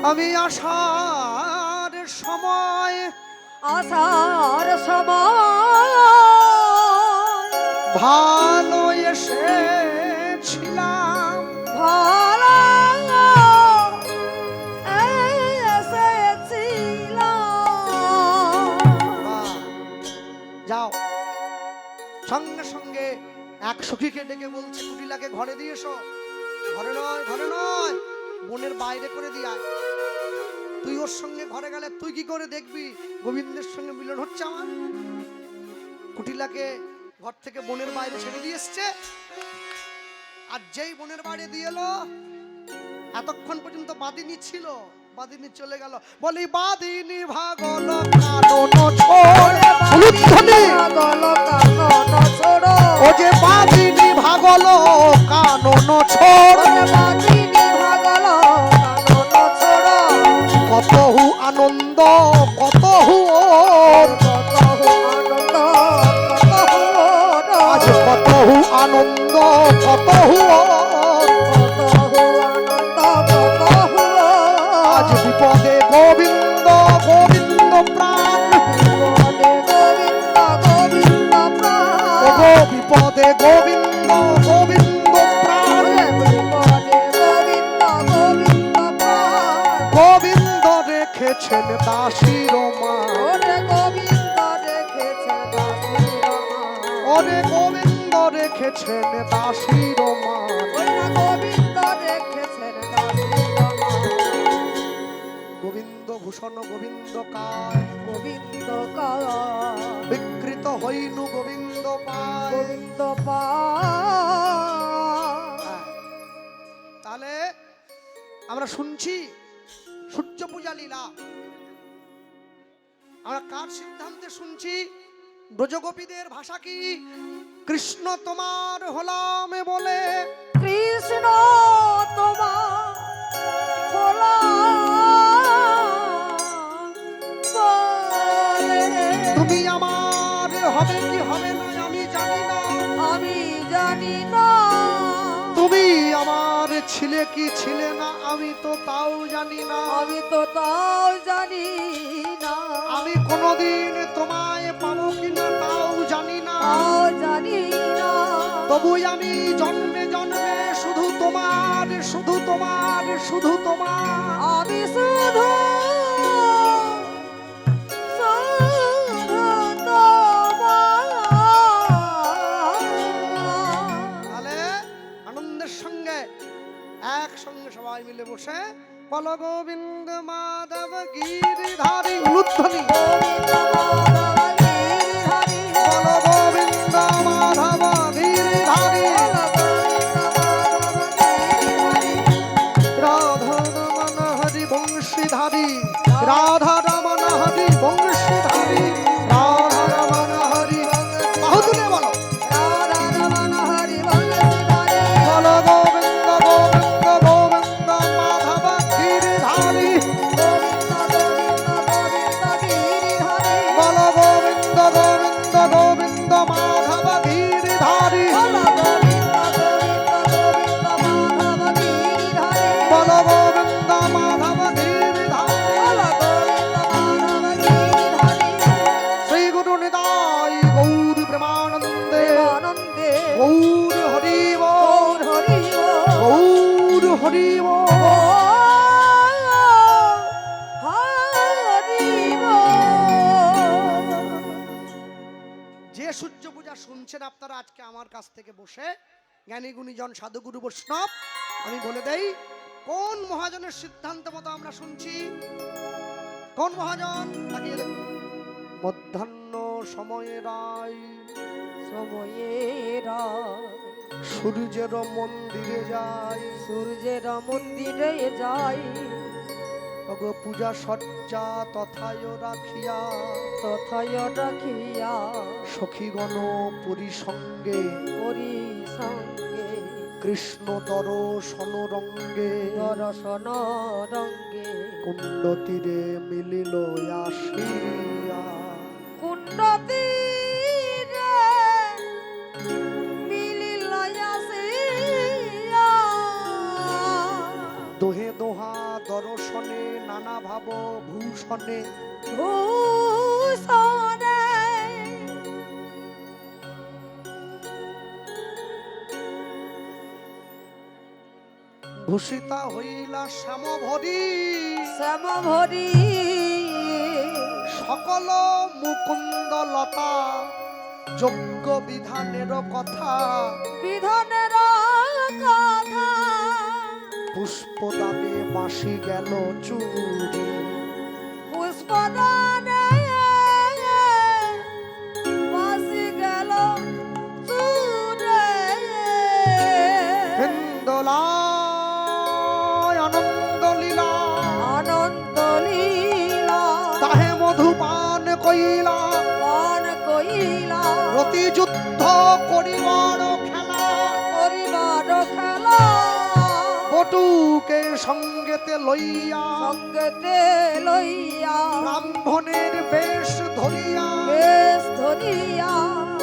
আমি আসার সময় ভালো এসেছিলাম, ভালো এসেছিলাম। যাও। সঙ্গে সঙ্গে এক সখীকে ডেকে বলছে কুটিলাকে ঘরে দিয়ে এসো, ঘরে নয় ঘরে নয়, বনের বাইরে করে দিয়ে আয়। তুই ওর সঙ্গে ঘরে গেলে তুই কি করে দেখবি গোবিন্দের সঙ্গে মিলন হচ্ছে আমার। কুটিলাকে ঘর থেকে বনের বাইরে ছেড়ে দিয়ে এসছে, আর যেই বনের বাইরে দিয়ে এলো, এতক্ষণ পর্যন্ত বাদিনী ছিল, বাদিনী চলে গেল। বলি বাদিনী ভাগল কানন ছোড়, ও যে বাদিনী ভাগল কানন ছোড়, কতহু আনন্দ কতহু ওর, রেখেছেন দাসীর মান। ওরে গোবিন্দ রেখেছেন দাসীর মান। ওরে গোবিন্দ রেখেছেন দাসীর মান। ওই না গোবিন্দ রেখেছেন দাসীর মান। গোবিন্দ ভূষণ গোবিন্দ কায়, গোবিন্দ কায় বিকৃত হইনু গোবিন্দ পায়। গোবিন্দ পায়। তাহলে আমরা শুনছি সূর্য পূজা লীলা, আমরা কার সিদ্ধান্তে শুনছি? ব্রজগোপীদের ভাষা কি? কৃষ্ণ তোমার হলাম বলে, কৃষ্ণ তোমার বলে তুমি আমার হবে কি হবে না আমি জানি না। আমি জানি না। তুমি আমার ছিলে কি ছিলে না আমি তো তাও জানি না। আমি তো তাও জানি না। আমি কোনোদিন তোমায় পাবো কিনা তাও জানি না। তাও জানি না। তবু আমি জন্মে জন্মে শুধু তোমার, শুধু তোমার, শুধু তোমার। আমি শুধু তাহলে আনন্দের সঙ্গে একসঙ্গে সবাই মিলে বসে বল গোবিন্দ মাধব গিরিধারী উলুধ্বনি। বল গোবিন্দ মাধব গিরিধারী। রাধা রমন হরি বংশীধারী, রাধা রমন হরি বংশীধারী, রাধা রমন হরি। বাহুদুলে বলো বল গোবিন্দ গোবিন্দ গোবিন্দ মাধব গিরিধারী। বল গোবিন্দ গোবিন্দ গোবিন্দ মাধব গিরিধারী। বল গোবিন্দ মাধব গিরিধারী। শ্রী গুরু নিতাই গৌর প্রেমানন্দে গৌর হরি বল, গৌর হরি বল। যে সূর্য পূজা শুনছেন আপনারা আজকে আমার কাছ থেকে বসে, জ্ঞানী গুণীজন সাধুগুরু বৈষ্ণব, আমি বলে দেই কোন মহাজনের সিদ্ধান্ত মতো আমরা শুনছি। কোন মহাজন? তাকিয়ে দেখুন। মধ্যাহ্ন সময়ে রায় সময়েরা সূর্যের মন্দিরে যায়। সূর্যের মন্দিরে যাই। অগ পূজা সজ্জা তথায় রাখিয়া, তথায় রাখিয়া সখীগণ পরিসঙ্গে করি সঙ্গে কৃষ্ণ দর্শন রঙ্গে। দর্শন রঙ্গে কুণ্ড তীরে মিলিল আসিয়া। কুণ্ড তীরে মিলিল আসিয়া। দোহে দোহা দর্শনে নানা ভাব ভূষণে। ভূষণে ভূষিতা হইলা শ্যামভরি। শ্যামভরি সকল মুকুন্দ লতা যজ্ঞ বিধানের কথা। বিধানের কথা পুষ্পদানে বাসি গেল চুরি। পুষ্পদানে বাসি গেল চুরে। হিন্দোলায় আনন্দ লীলা, আনন্দ লীলা তাহে মধুপান কইলা। পান কইলা রতি যুদ্ধ করিবার খেলা। করিবার খেলা। বটুকে সঙ্গেতে লইয়া, সঙ্গেতে লইয়া ব্রাহ্মণের বেশ ধরিয়া। বেশ ধরিয়া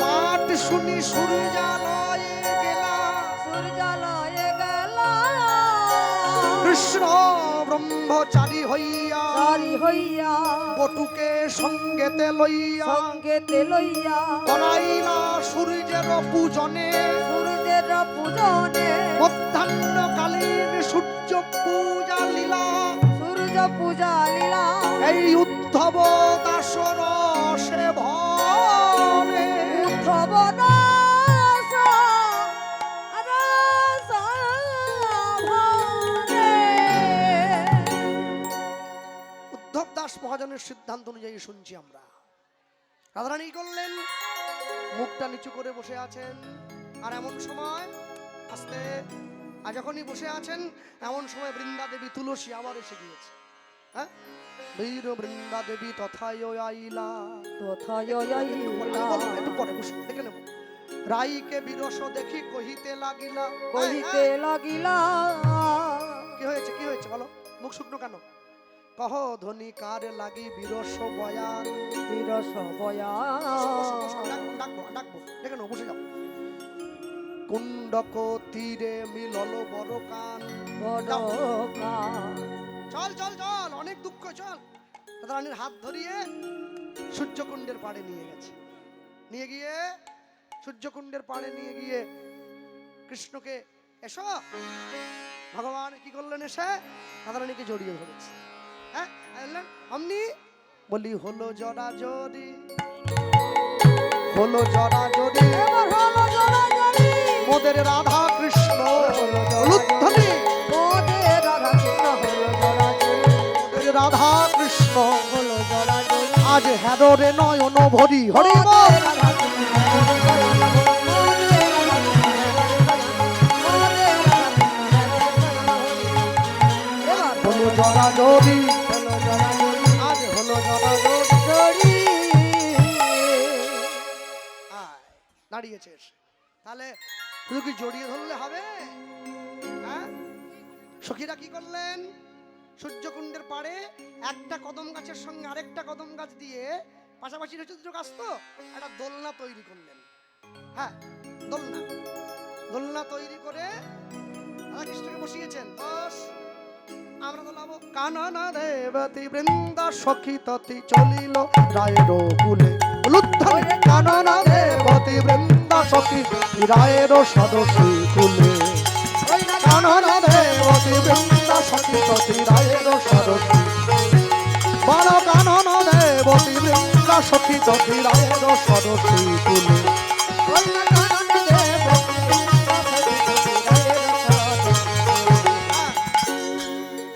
পাঠ শুনি সূর্যালয়ে গেলা। সূর্যালয়ে গেলা। কৃষ্ণ ব্রহ্মচারী হইয়া, চারি হইয়া বটুকে সঙ্গেতে লইয়া। সঙ্গেতে লইয়া করাইলা সূর্যের পূজনে। সূর্যের পূজনে মধ্যাহ্নকালীন সূর্য পূজা লীলা। সূর্য পূজা লীলা এই উদ্ধব দাস রসে ভরে উদ্ধব দাস রস ভরে। উদ্ধব দাস মহাজনের সিদ্ধান্ত অনুযায়ী শুনছি আমরা। রাধারানী করলেন, মুখটা নিচু করে বসে আছেন। আর এমন সময় আস্তে, আর যখনই বসে আছেন এমন সময় বৃন্দা দেবী তুলসী আবার এসে গিয়েছে। হ্যাঁ, বীর বৃন্দা দেবী তথায় আইলা, তথায় একটু পরে বসে দেখে নেব। রাইকে বিরস দেখি কহিতে লাগিলা, কহিতে লাগিলা। কি হয়েছে, কি হয়েছে বলো, মুখ শুকনো কেন? কহ ধ্বনি কার লাগি বিরস বয়ান, বিরস বয়ান। ডাকবো ডাকবো, দেখে নেব, বসে যাও। কুণ্ডক তীরে মিলল বড় কান, বড় কান। চল চল চল, অনেক দুঃখ, চল। রানীর হাত ধরিয়ে সূর্যকুণ্ডের পাড়ে নিয়ে গেছে। নিয়ে গিয়ে সূর্যকুণ্ডের পাড়ে নিয়ে গিয়ে কৃষ্ণকে, এসো, ভগবান কি করলেন, এসে রাধারানীকে জড়িয়ে ধরেছে। হ্যাঁ, অমনি বলি হলো জরা জরি, হলো জরা জরি, এবার হলো জড়াজড়ি। মোদের রাধা কৃষ্ণ উলুধ্বনি, মোদের রাধা কৃষ্ণ হলো জড়াজড়ি। মোদের রাধা কৃষ্ণ হলো জড়াজড়ি। আজ হেদরে নয়ন ভরি, হরি বল। মোদের রাধা কৃষ্ণ হলো জড়াজড়ি। মোদের রাধা কৃষ্ণ মোদের রাধা কৃষ্ণ। এবার হলো জরা জরি, হলো জড়াজড়ি। আজ হলো জরা জরি। জড়ি। দাঁড়িয়েছে এসে। তাহলে শুধু কি জড়িয়ে ধরলে হবে? হ্যাঁ, সখীরা কি করলেন, সূর্যকুণ্ডের পাড়ে একটা কদম গাছের সঙ্গে আরেকটা কদম গাছ দিয়ে পাশাপাশি রয়েছে দুটো গাছ, তো একটা দোলনা তৈরি করলেন। হ্যাঁ, দোলনা, দোলনা তৈরি করে রাধাকৃষ্ণকে বসিয়েছেন। বস, আমরা দোলাবো। কাননা দেবতী বৃন্দা সখী ততি চলিল রায়ের কুলে, উলুধ্বনি। কাননা দেবতী বৃন্দা সখী রায়ের সদসী কুলে, কাননা দেবতী বৃন্দা সখী ততি রায়ের সদসী, বল কাননা দেবতী বৃন্দা সখী ততি রায়ের সদসী কুলে।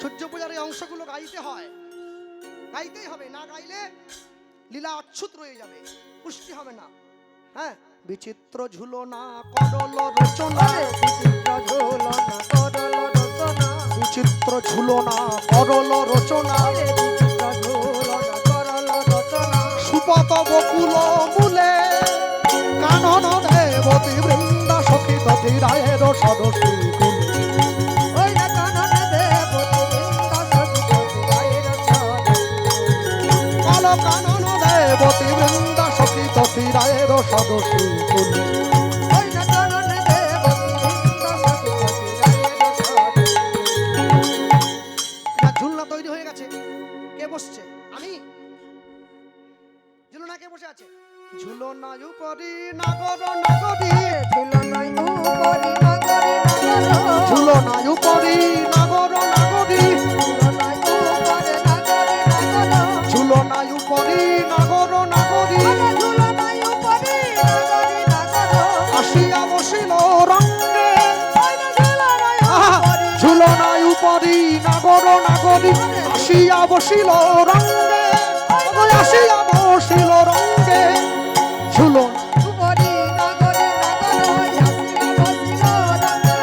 সূর্য পূজার এই অংশগুলো গাইতে হয়, গাইতেই হবে, না গাইলে লীলা অচ্ছুত রয়ে যাবে, পুষ্টি হবে না। হ্যাঁ, বিচিত্র ঝুলনা করল রচনা, বিচিত্র ঝুলনা করল রচনা। বিচিত্র ঝুলনা করল রচনা, বিচিত্র ঝুলনা করল রচনা। সুপত বকুল মূলে, কানন দেবতী বৃন্দা সখী ততি রায়ের সদসী কুলে, ওই না কাননে দেবতী বৃন্দা সখী ততি রায়ের সদসী। বল কানন দেবতী বৃন্দা সখী ততি রায়ের সদসী কুলে। ওই না কাননে দেবতী বৃন্দা সখী ততি রায়ের সদসী। এটা ঝুলনা তৈরি হয়ে গেছে। কে বসছে? আমি। ঝুলনা কে বসে আছে? ঝুলনা উপরি নাগর নাগরী, ঝুলনায় উপরি নগরে নগর। ঝুলনা উপরি নাগর নাগরী, ঝুলনায় উপরে নগরে নগর। ঝুলনা উপরি নাগর নাগরী, আরে ঝুলনায় উপরে নগরে নগর। আসিয়া বসিল রঙ্গে, ওই না ঝুলনায় উপরে ঝুলনা উপরি নাগর নাগরী, আসিয়া বসিল রঙ্গে, আসিয়া বসিল রঙ্গে, ঝুলন উপরি নগরে নগর। আসিলা বসিল রঙ্গে।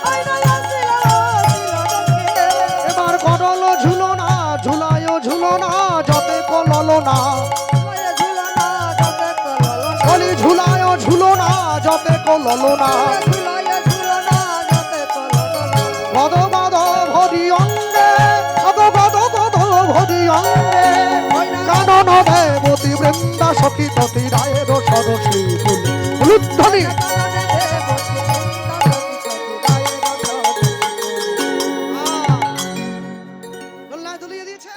ওই না আসিলা বসিল রঙ্গে। এবার করল ঝুলনা, ঝুলায় ঝুলনা যতে কলল না, ওই ঝুলনা যতে কলল না। বলি ঝুলায় ঝুলনা যতে কলল না, ঝুলায় ঝুলনা যতে কলল না। গদ গদ ভরি অঙ্গে, গদ গদ গদ ভরি অঙ্গে, কানন দেবতী বৃন্দা সখী ততি রায়ের সদসী কুলে, উলুধ্বনি। কাননে দেবতী বৃন্দা সখী ততি রায়ের সদসী। দোলনায় দুলিয়ে দিয়েছে।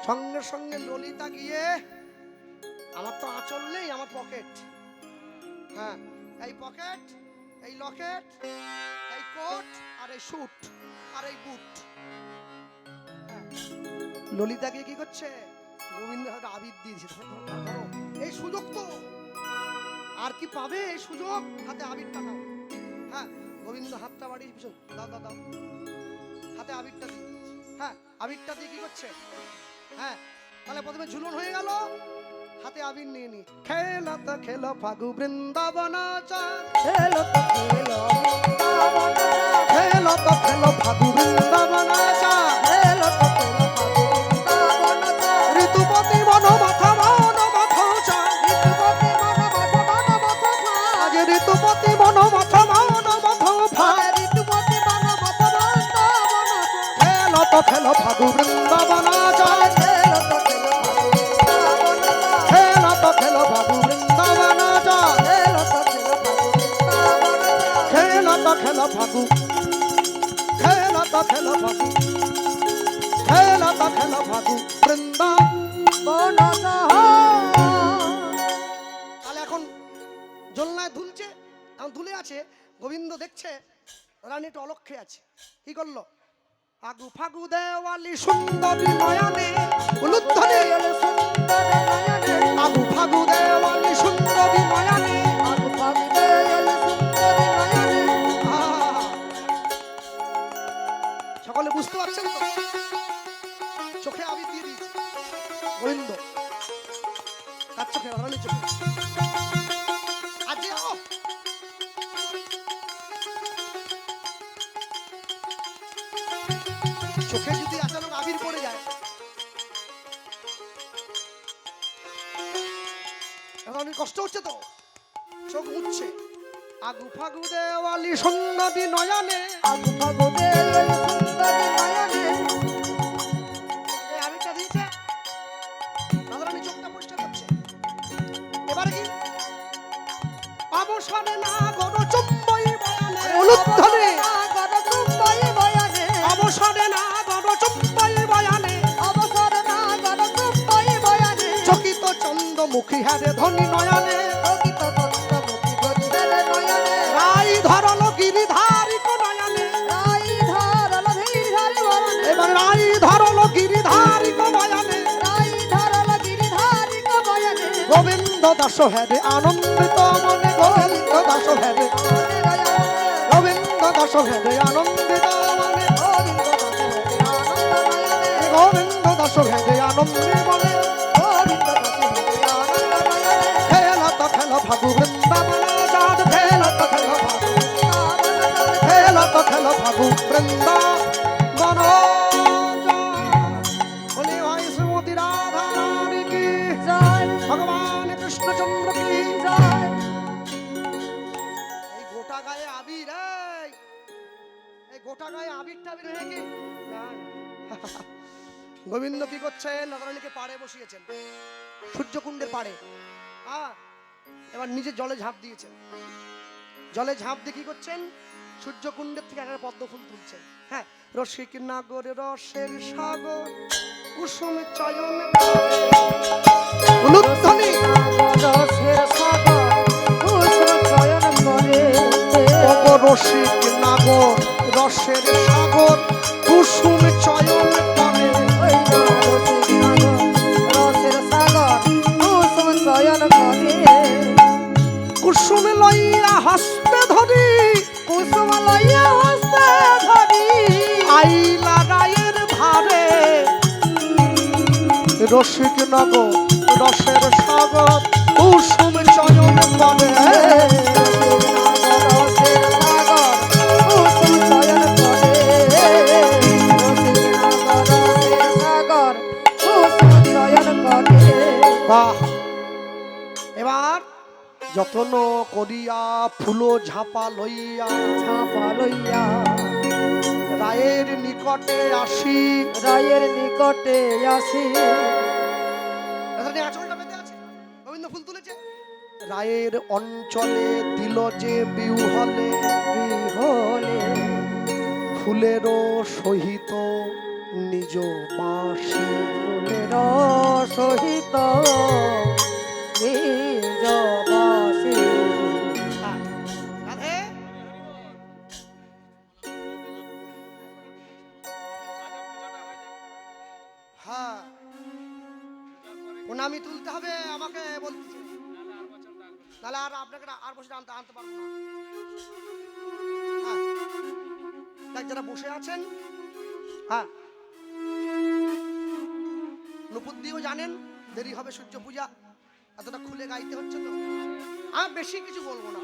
সঙ্গে সঙ্গে ললিতা গিয়ে, আমার তো আঁচল নেই, আমার পকেট, হ্যাঁ এই পকেট, এই লকেট, এই কোট, আর এই স্যুট, আর এই বুট, হ্যাঁ ললিতাকে কি করছে, গোবিন্দ হাতে আবির দিয়েছে। ধরো, ধরো, ধরো, এই সুযোগ তো আর কি পাবে, এই সুযোগ, হাতে আবিরটা নাও। হ্যাঁ, গোবিন্দ হাতটা বাড়িয়ে পিছন দাও, দাও, দাও, হাতে আবিরটা দিই। হ্যাঁ, আবিরটা দিয়ে কি করছে, হ্যাঁ, তাহলে প্রথমে ঝুলন হয়ে গেল, হাতে আবির নিয়ে নি। খেলো তো খেলো ফাগু বৃন্দাবন চাঁদ, খেলো তো খেলো বৃন্দাবন চাঁদ, খেলো তো খেলো ফাগু বৃন্দাবন চাঁদ, খেলো তো খেলো বৃন্দাবন চাঁদ, ঋতুপতি মন মাথা চাঁদ, ঋতুপতি মন মাথা চাঁদ, আজ ঋতুপতি মন মাথা ফাঁদ, ঋতুপতি মন মাথা বৃন্দাবন চাঁদ, খেলো তো খেলো ফাগু বৃন্দাবন চাঁদ, খেলো তো খেলো বৃন্দাবন চাঁদ, খেলো তো খেলো ফাগু বৃন্দাবন চাঁদ, খেলো তো খেলো বৃন্দাবন চাঁদ, খেলো তো খেলো ফাগু, খেলো তো খেলো ফাগু, খেলো তো খেলো ফাগু বৃন্দাবন। তাহলে এখন জলনায় দুলছে, এখন দুলে আছে, গোবিন্দ দেখছে রানী একটু অলক্ষে আছে, কি করলো, আগু ফাগু দেওয়ালি সুন্দরী নয়নে উলুধ্বনি, আগু ফাগু দেওয়ালি সুন্দরী নয়নে, আহ! সকলে বুঝতে পারছেন তো, চোখে আবির দিয়ে দিয়েছে গোবিন্দ, তার চোখে, রানীর চোখে। আজকে চোখে যদি আচানক আবির পড়ে যায়, এখন কষ্ট হচ্ছে তো, চোখ মুছছে, আগু ফাগু দেওয়ালি সুন্দরী নয়নে, এই আবিরটা দিয়েছে, রাধারানী চোখটা পরিষ্কার করছে। এবারে কি, অবসরে না গরু চুম্বই বয়ানে, উলুধ্বনি, অবসরে না গরু চুম্বই বয়ানে, চকিত চন্দ্রমুখী হারে ধনী নয়নে, রাই ধরলো গিরিধারী কো নয়নে, এবার রাই ধরলো গিরিধারী কো নয়নে, গোবিন্দ দাস হেরে আনন্দিত মনে, গোবিন্দ দাস হেরে, গোবিন্দ দাস হেরে আনন্দিত মনে, গোবিন্দ দাস হেরে আনন্দিত মনে, খেলা তো খেলো ফাগু বৃন্দাবন চাঁদ, খেলা তো খেলো ফাগু, খেলা তো খেলো ফাগু বৃন্দাবন চাঁদ। বলি ভাই শ্রীমতী রাধা রানী কি, ভগবান কৃষ্ণচন্দ্র কি। এই গোটা গায়ে আবির, এই গোটা গায়ে আবির টাবির হয়ে কি গোবিন্দ কি করছেন, রাধারানীকে পাড়ে বসিয়েছেন, সূর্যকুণ্ডের পাড়ে। এবার নিজে জলে ঝাঁপ দিয়েছেন, জলে ঝাঁপ দিয়ে কি করছেন, সূর্যকুণ্ডের থেকে একটা পদ্ম ফুল তুলছেন। হ্যাঁ, রসিক নাগরে রসের সাগর কুসুম চয়ন, উলুধ্বনি, রসিক নাগর রসের সাগর কুসুম চয়ন করে, কুসুম লইয়া হস্তে ধরি, আইলা রায়ের ভারে, রসিক নগর রসের সাগর কুসুম চয়ন করে, বাহ। এবার যতন করিয়া ফুলো ঝাপা লইয়া, রায়ের নিকটে আসি, আঁচলটা বেঁধে আছে, গোবিন্দ ফুল তুলেছে, রায়ের অঞ্চলে দিল যে বিহলে, ফুলেরও সহিত নিজ বাঁশি, সহিত নিজ বাসি। রাধে হ্যাঁ, আমি তুলতে হবে, আমাকে বলতেছে, তাহলে আর আপনাকে আর বসে আনতে আনতে পারবো না। হ্যাঁ, দেখ যারা বসে আছেন, হ্যাঁ নুপুর দিয়েও জানেন দেরি হবে, সূর্য পূজা এতটা খুলে গাইতে হচ্ছে তো, আমি বেশি কিছু বলবো না।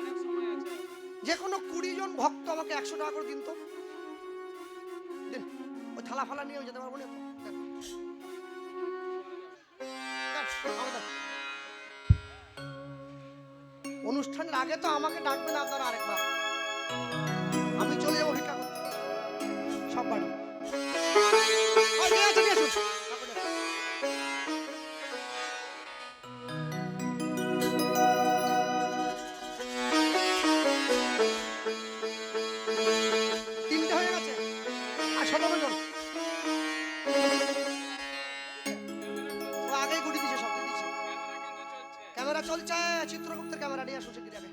যে কোনো 20 জন ভক্ত আমাকে 100 টাকা করে দিন তো, দিন। ওই থালা ফালা নিয়ে যেতে পারবো না তো। দেন। দেন, আমাকে দেন। অনুষ্ঠানের আগে তো আমাকে ডাকবেন আপনারা আরেকবার, আমি চলে যাবো ভিক্ষা করতে সব বাড়ি। ওই নিয়ে আসুন, নিয়ে আসুন। তারপরে দেখো। 3টে হয়ে গেছে আর 17 জন। ও আগেই গুড়ি দিছে, সব দিয়ে দিছে। ক্যামেরা চলছে, চিত্রগুপ্তের ক্যামেরা নিয়ে আসুন শিগগিরি আগে।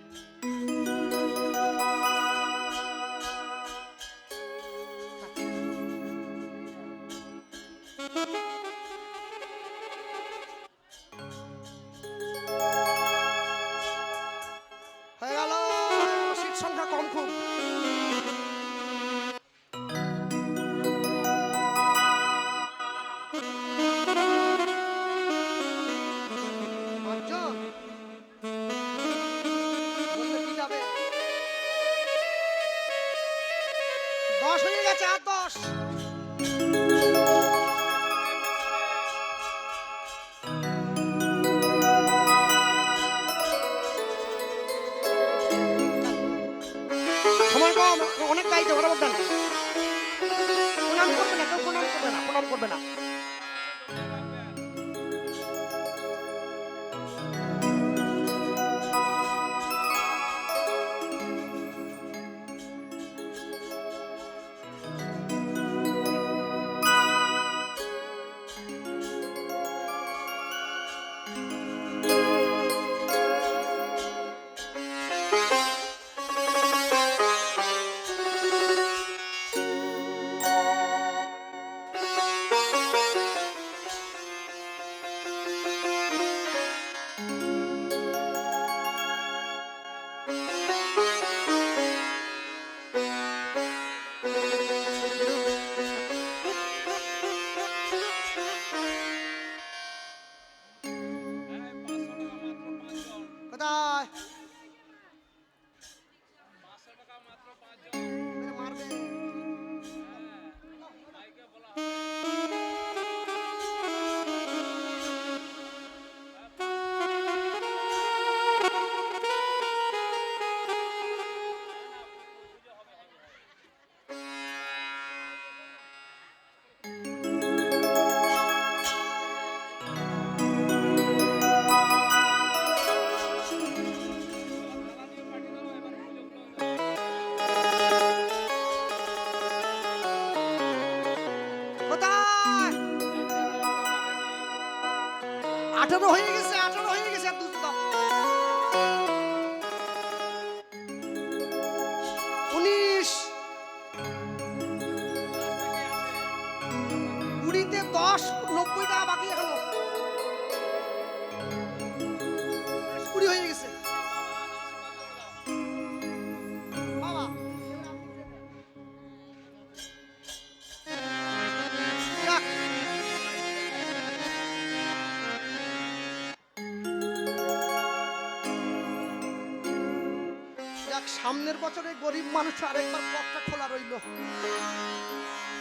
হয়ে গেল, সিট সংখ্যা কম খুব। পাঁচজন? বললে কি যাবে? 10 হয়ে গেছে, আর 10। সময় কম, অনেক গাইতে ওরা বলতেন। প্রণাম করবে না, কেউ প্রণাম করবে না, প্রণাম করবে না। কোথায়? মেরে মারবে। কোথায়? 18 হয়ে গেছে, 18 হয়ে গেছে, আর দুটো দাও। 19, 20-তে 10, 90 টাকা বাকি এখনো। 20 হয়ে গেছে। বাবা, যাক। যাক, সামনের বছরে গরিব মানুষ আরেকবার পথটা খোলা রইল,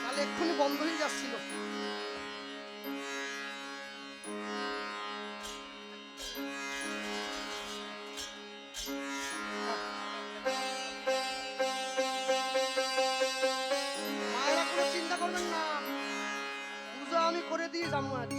তাহলে এক্ষুনি বন্ধ হয়ে যাচ্ছিল। মায়েরা কোনো চিন্তা করবেন না, পুজো আমি করে দিয়ে যাবো আজ।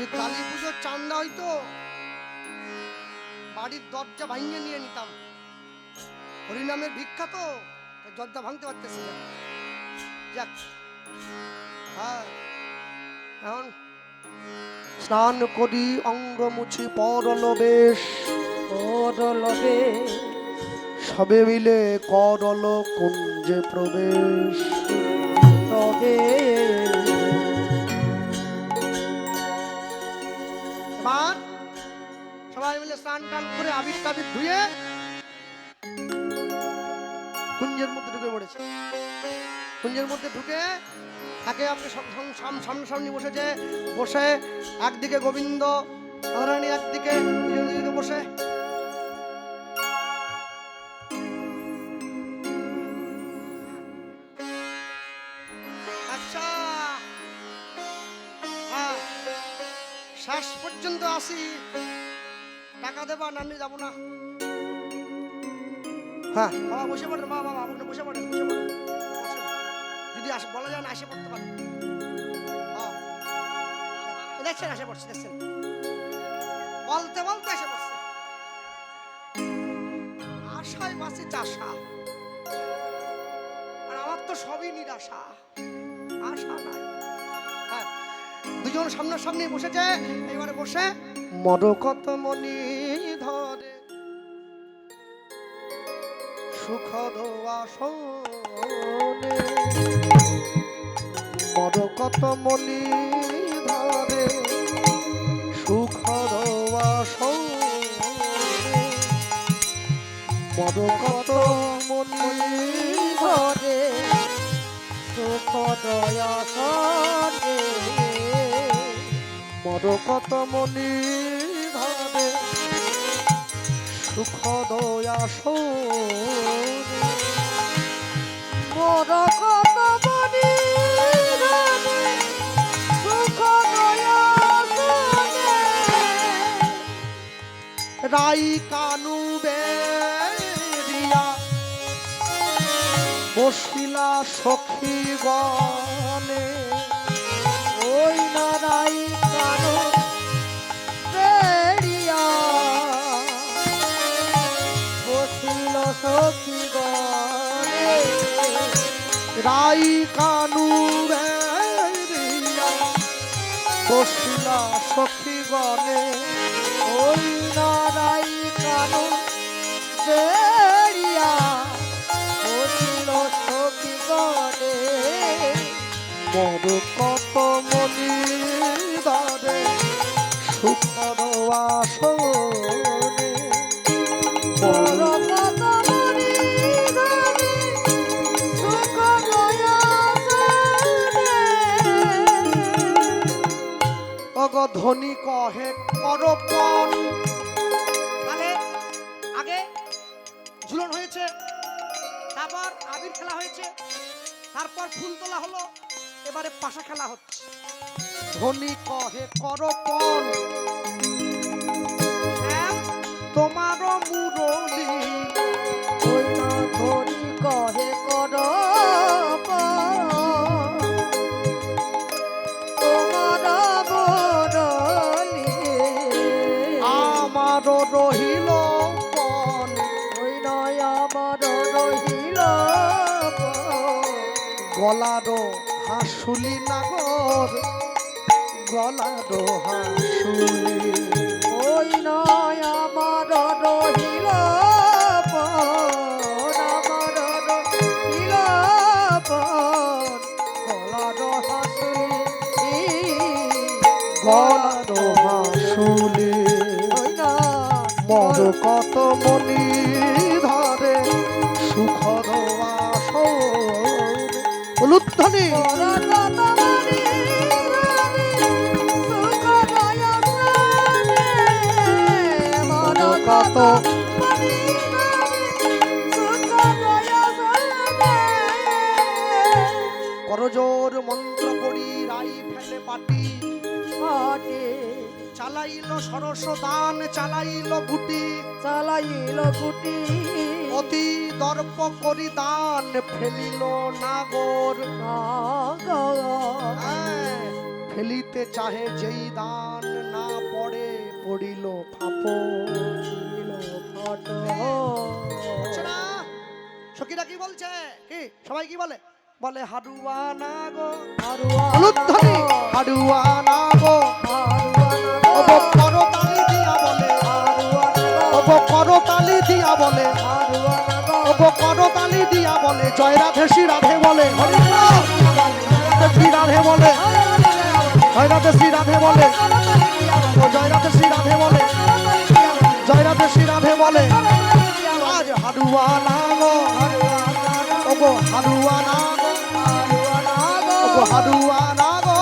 যদি কালী পুজোর চান্দা হইতো বাড়ির দরজা ভাঙিয়ে নিয়ে নিতাম। হরিনামের ভিক্ষা তো, তাই দরজা ভাঙতে পারতেছি না। যাক, হ্যাঁ, এখন স্নান করি, অঙ্গ মুছি, পরল বেশ, করলবে সবে মিলে করল কুঞ্জে প্রবেশ। তবে এবার সবাই মিলে স্নান টান করে আবির টাবির ধুয়ে কুঞ্জের মধ্যে ঢুকে পড়েছে। কুঞ্জের মধ্যে ঢুকে একে আপনি সামনাসামনি বসেছে। বসে একদিকে গোবিন্দ, রানী একদিকে, দুজনে বসে আচ্ছা, হ্যাঁ, শেষ পর্যন্ত আসি, টাকা দেবা নানি যাবো না। হ্যাঁ বাবা বসে পড়েন, বাবা বাবা আপনি বসে পড়েন, বসে পড়েন, বসেন। যদি আসে বলা যায় না, এসে পড়তে পারেন। হ্যাঁ, দেখছেন এসে পড়ছে, দেখছেন বলতে বলতে এসে পড়ছে। আশায় বাঁচি চাষা, আর আমার তো সবই নিরাশা, আশা নাই। হ্যাঁ, দুজন সামনাসামনি বসেছে। এবারে বসে মরকত মনি ধরে সুখদ আসনে, মরকত মনি ধরে সুখদ আসনে, মরকত মনি ঘরে সুখদয় আসনে, মরকত মনি ধরে সুখদ আসনে, মোর কত মনি ধরে সুখদয় আসনে, রাই কানু বেরিয়া বসিলা সখী গনে, ওই নারাই কানু বেড়িয়া বসিল সখী গনে, রাই কানু বেরিয়া বসিলা সখী গনে, ওই নারাই কানু বেড়িয়া বসিল সখী গনে, মর কত মনি ধরে সুখদ আসনে, মোর কত মনি ধরে সুখদয় আসনে, অগ ধনী কহে করপণ। তাহলে আগে ঝুলন হয়েছে, তারপর আবির খেলা হয়েছে, তারপর ফুল তোলা হলো, এবারে পাশা খেলা হচ্ছে। ধনী কহে করপণ, তোমার মুরলী, ওই না ধরি কহে কর তোমার বরলি, আমার রহিল পণ, ওই নয় আমার রহিল গলার হাসুলি নাগর, গলার হাসুলি, ওই নয় আমার রহিল আমার রহিল গলার হাসলি, গলার হাসুলি, ওই না মর কত মনি ধরে সুখদ আসনে। উলুধ্বনি কত করজোর মন্ত্র পড়ি রাই ফেলে পাটি, চালাইল সরস দান, চালাইল গুটি, চালাইল গুটি অতি দর্প করি দান, ফেলিল নাগর, ফেলিতে চাহে যেই দান, না পড়ে পড়িল ফাপ। বুঝছো না? সখীরা কি বলছে? কি সবাই কি বলে? বলে হাডুয়া না গো, অনুধ্বনি হাডুয়া না গো, ওগো করতালি দিয়া বলে, ওগো করতালি দিয়া বলে, ওগো করতালি দিয়া বলে, জয় রাধে শ্রী রাধে বলে, হরি শ্রী রাধে বলে, জয় রাধে শ্রী রাধে বলে, ও জয় রাধে শ্রী রাধে বলে, জয় রাধে শ্রী রাধে বলে। আজ হাডুয়া না গো, ওগো হাডুয়া না গো, ওগো হাডুয়া না গো।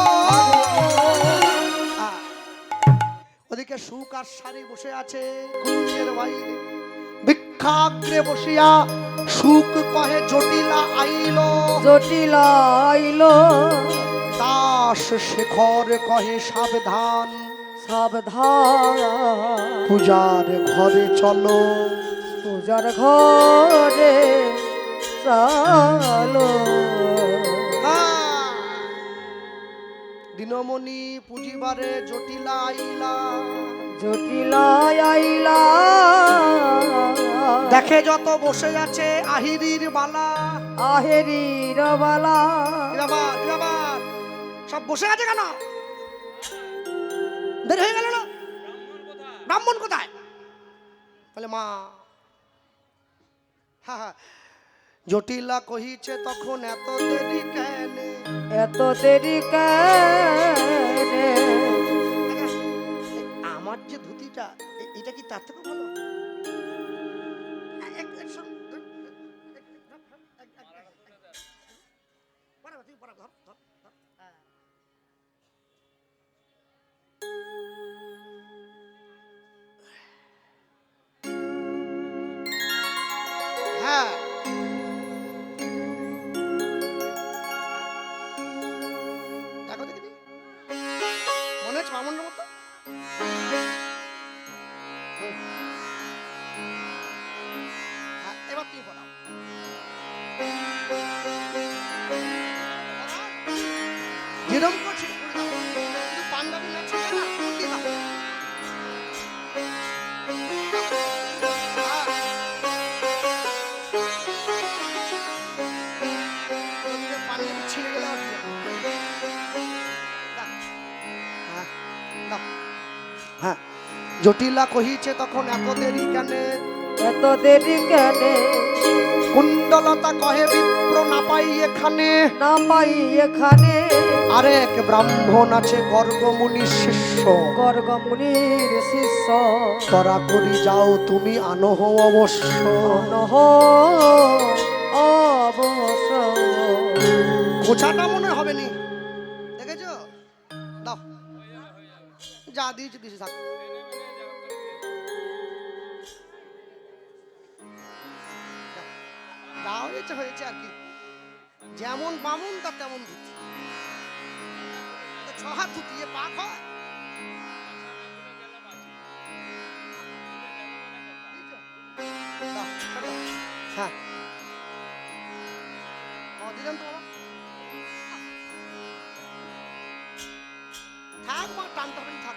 ওদিকে সুখ আর সারি বসে আছে কুঞ্জের বাইরে, ভিক্ষাগ্রে বসিয়া সুখ কহে জটিলা আইলো, জটিলা আইলো, দাস শেখর কহে সাবধান, সাবধান পূজার ঘরে চলো, পূজার ঘরে চলো। দিনমণি পুজিবারে জটিলা আইলা, জটিলা আইলা, দেখে যত বসে আছে আহিরির বালা, আহেরির বালা, সব বসে আছে কেন? বের হয়ে গেল না? ব্রাহ্মণ কোথায়? বলে মা। হ্যাঁ, জটিলা কহিছে তখন এত দেরি কেন, এত দেরি কেনে? আমার যে ধুতিটা এটা কি তার থেকে ভালো? হ্যাঁ, দেখো দেখিনি মনে হচ্ছে মামুনের মতো। হ্যাঁ, এবার তুমি পড়াও। যেরকম করছে কিন্তু পাঞ্জাবি না ছেড়ে না কুর্তি দাও। পাঞ্জাবি ছিঁড়ে গেলে আর কি হবে? হ্যাঁ, দাও। হ্যাঁ, জটিলা কহিছে তখন এত দেরি কেনে, এত দেরি কেনে? কুণ্ডলতা কহে বিপ্র না পাই এখানে, না পাই এখানে, আরেক ব্রাহ্মণ আছে গর্গমুনির শিষ্য, গর্গমুনির শিষ্য, তরা করি যাও তুমি আনহ অবশ্য, নহ অবশ্য। গোছাটা মনে হবে নি, দেখেছো? দাও, যা দিয়েছি দিয়েছি, থাক। যা হয়েছে হয়েছে আর কি, যেমন বামুন তার তেমন ধুতি, ছহাত ধুতি এ পাক হয়। দাও, ছেড়ে দাও। হ্যাঁ, দিলাম তো বাবা, থাক মা, টানতে হবে না, থাক।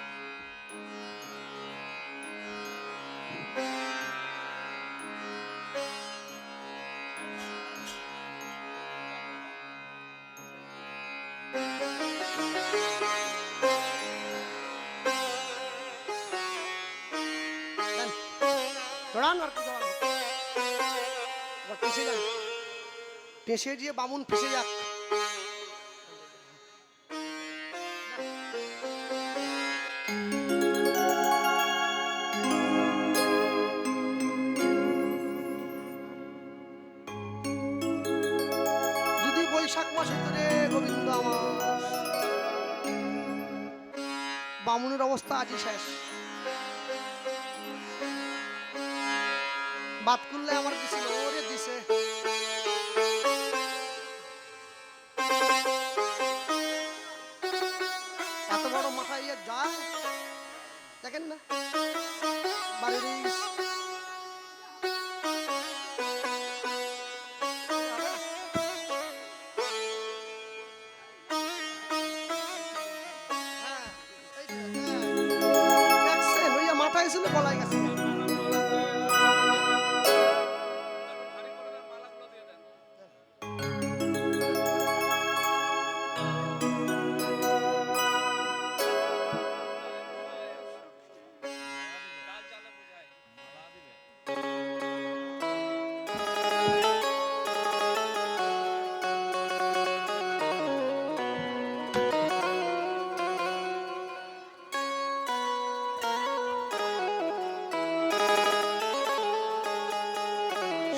জড়ান আর কি জড়ান, এবার পেশে যান, পেশে দিয়ে বামুন ফেসে যাক। যদি বৈশাখ মাসে রে গোবিন্দ আমার, বামুনের অবস্থা আজই শেষ। বাদ করলে আমার দিছিল, ওরে দিছে। এত বড় মাথা ইয়ে যায়, দেখেন না বাড়ির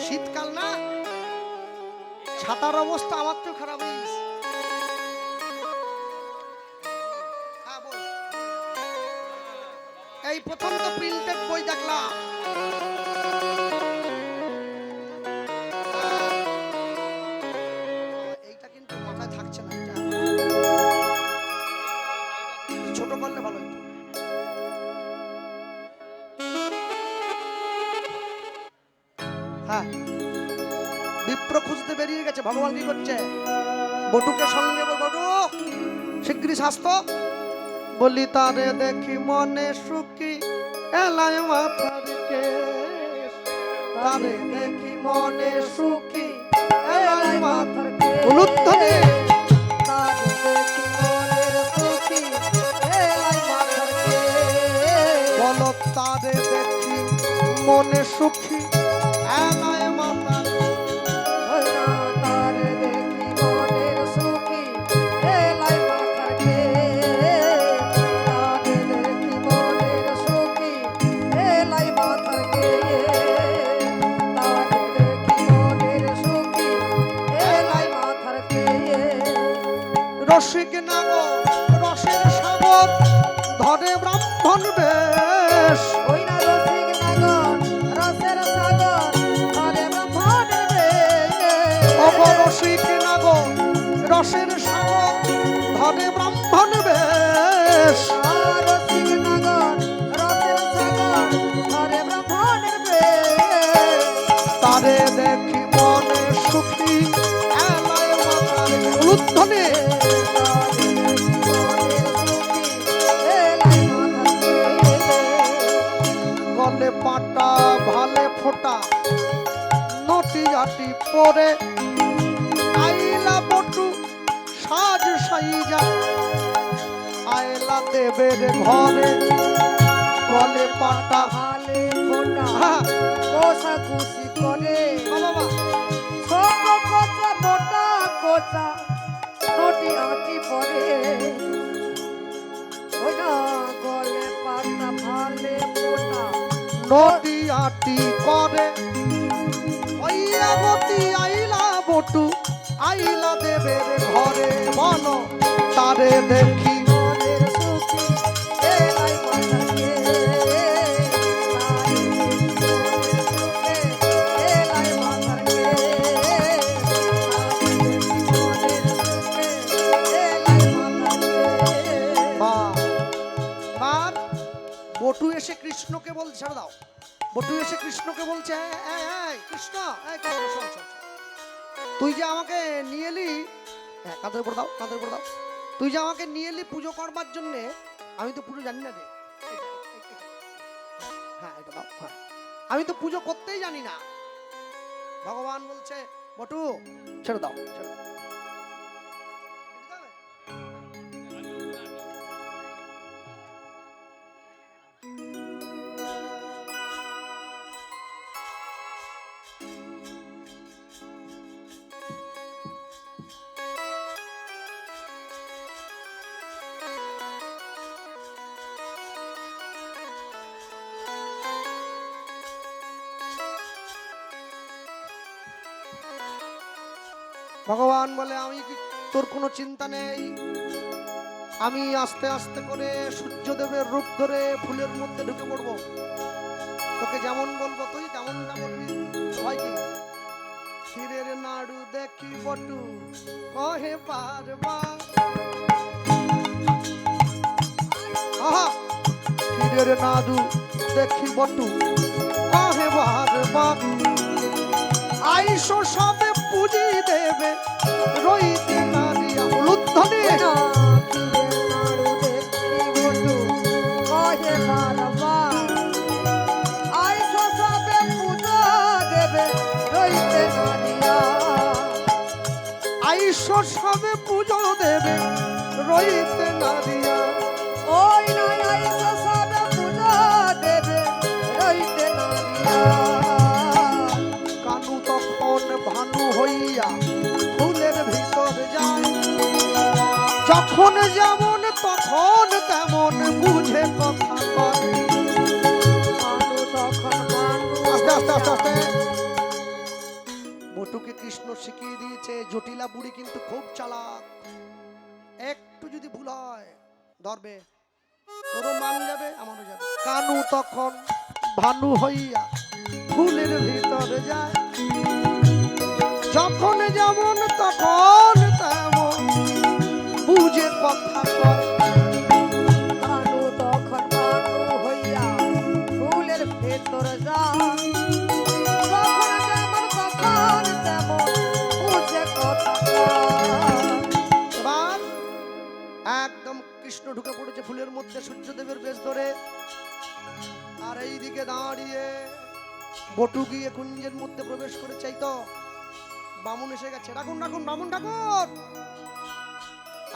শীতকাল না, ছাতার অবস্থা আমার তো খারাপ হয়ে গেছে। হ্যাঁ, বল। এই প্রথম তো প্রিন্টেড বই দেখলাম। এইটা কিন্তু মাথায় থাকছে না, এটা ছোট করলে ভালো হতো। হ্যাঁ, বিপ্র খুঁজতে বেরিয়ে গেছে। ভগবান কি করছে? বটুকে সঙ্গে বল, বটু শিগগিরই স্বাস্থ্য। বলি তারে দেখি মনে সুখী এলায় মাথার কেশ, তারে দেখি মনে সুখী এলায় মাথার কেশ। উলুধ্বনি। তারে দেখি মনের সুখী এলাই মাথার কেশ। বলো তারে দেখি মনে সুখী এলায় মাথার। ওই না তারে দেখি মনের সুখী এলাই মাথার কেশ। তারে দেখি মনের সুখী এলাই মাথার কেশ। তারে দেখি মনের সুখী এলাই মাথার কেশ। রসিক নাগর রসের সাগর ধরে ব্রাহ্মণ বেশ। ওই না রসিক নাগর রসের সাগর ধরে ব্রহ্মাণ্ডের বেশ। ওগো রসিক নাগর রসের সাগর ধরে ব্রাহ্মণ বেশ। রসিক নাগর রসের সাগর ধরে ব্রহ্মাণ্ডের বেশ। তারে দেখি মনে সুখী এলায় মাতার। উলুধ্বনি। গলে পাটা ভালে ফোটা নটি আটি পরে আইলা বটু সাজ সাইজা আইলা দেবের ঘরে। গলে পাটা ভালে ফোটা হ্যাঁ, কোষা খুশি করে বাবা ছোট কোচা মোটা কোচা নটি আটি পরে। ওই না গলে পাতা ভালে ফোটা নটি আটি করে ওইয়া গতি আইলা বটু আইলা দেবের ঘরে। বলো তারে দেখি মনের সুখী এলাই মাথার কেশ। তারে দেখি মনের সুখে এলাই মাথার কেশ। তারে দেখি মনের সুখে এলাই মাথার কেশ। বার বটু এসে কৃষ্ণকে বল, ছেড়ে দাও। বটু এসে কৃষ্ণকে বলছে, এই, এই, কৃষ্ণ, এই কৃষ্ণ, শোন, শোন, শোন। তুই যে আমাকে নিয়ে এলি, হ্যাঁ, কাঁধের উপর দাও, কাঁধের উপর দাও। তুই যে আমাকে নিয়ে এলি পুজো করবার জন্যে, আমি তো পুজো জানি না রে। হ্যাঁ, এটা দাও। হ্যাঁ, আমি তো পুজো করতেই জানি না। ভগবান বলছে, বটু ছেড়ে দাও, ছেড়ে দাও। ভগবান বলে, আমি কি তোর কোনো চিন্তা নেই। আমি আস্তে আস্তে করে সূর্যদেবের রূপ ধরে ফুলের মধ্যে ঢুকে পড়বো। তোকে যেমন বলবো তুই তেমনটা বলবি। হয় কি? ক্ষীরের নাড়ু দেখি বটু কহে পারবা। আহা, ক্ষীরের নাড়ু দেখি বটু কহে পারবা। আইসো সবে পুজি দেবে রইতে নারিয়া। উলুধ্বনি। নাড়ু দেখি বটু কহে বারবার। আইসো সবে পূজা দেবে রইতে নারিয়া। আইসো সবে পুজো দেবে রইতে নারিয়া। ওই নয় আইসো সবে পূজা দেবে রইতে নারিয়া। কানু তখন ভানু হইয়া ফুলের ভিতর যায়। যখন যেমন তখন তেমন বুঝে কথা কয়। মানু তখন মানু আস্তে আস্তে আস্তে আস্তে। জটিলা বুড়ি কিন্তু খুব চালাক, একটু যদি ভুল হয় ধরবে, তোরও মান যাবে আমারও যাবে। কানু তখন ভানু হইয়া ফুলের ভিতরে যায়, যখন যেমন তখন তেমন বুঝে কথা কয়। কানু তখন কানু হইয়া ফুলের ভেতর যায়, যখন যেমন তখন তেমন বুঝে কথা কয়। এবার একদম কৃষ্ণ ঢুকে পড়েছে ফুলের মধ্যে সূর্যদেবের বেশ ধরে, আর এইদিকে দাঁড়িয়ে বটু গিয়ে কুঞ্জের মধ্যে প্রবেশ করেছে। এই তো বামুন এসে গেছে, রাখুন রাখুন বামুন ঠাকুর।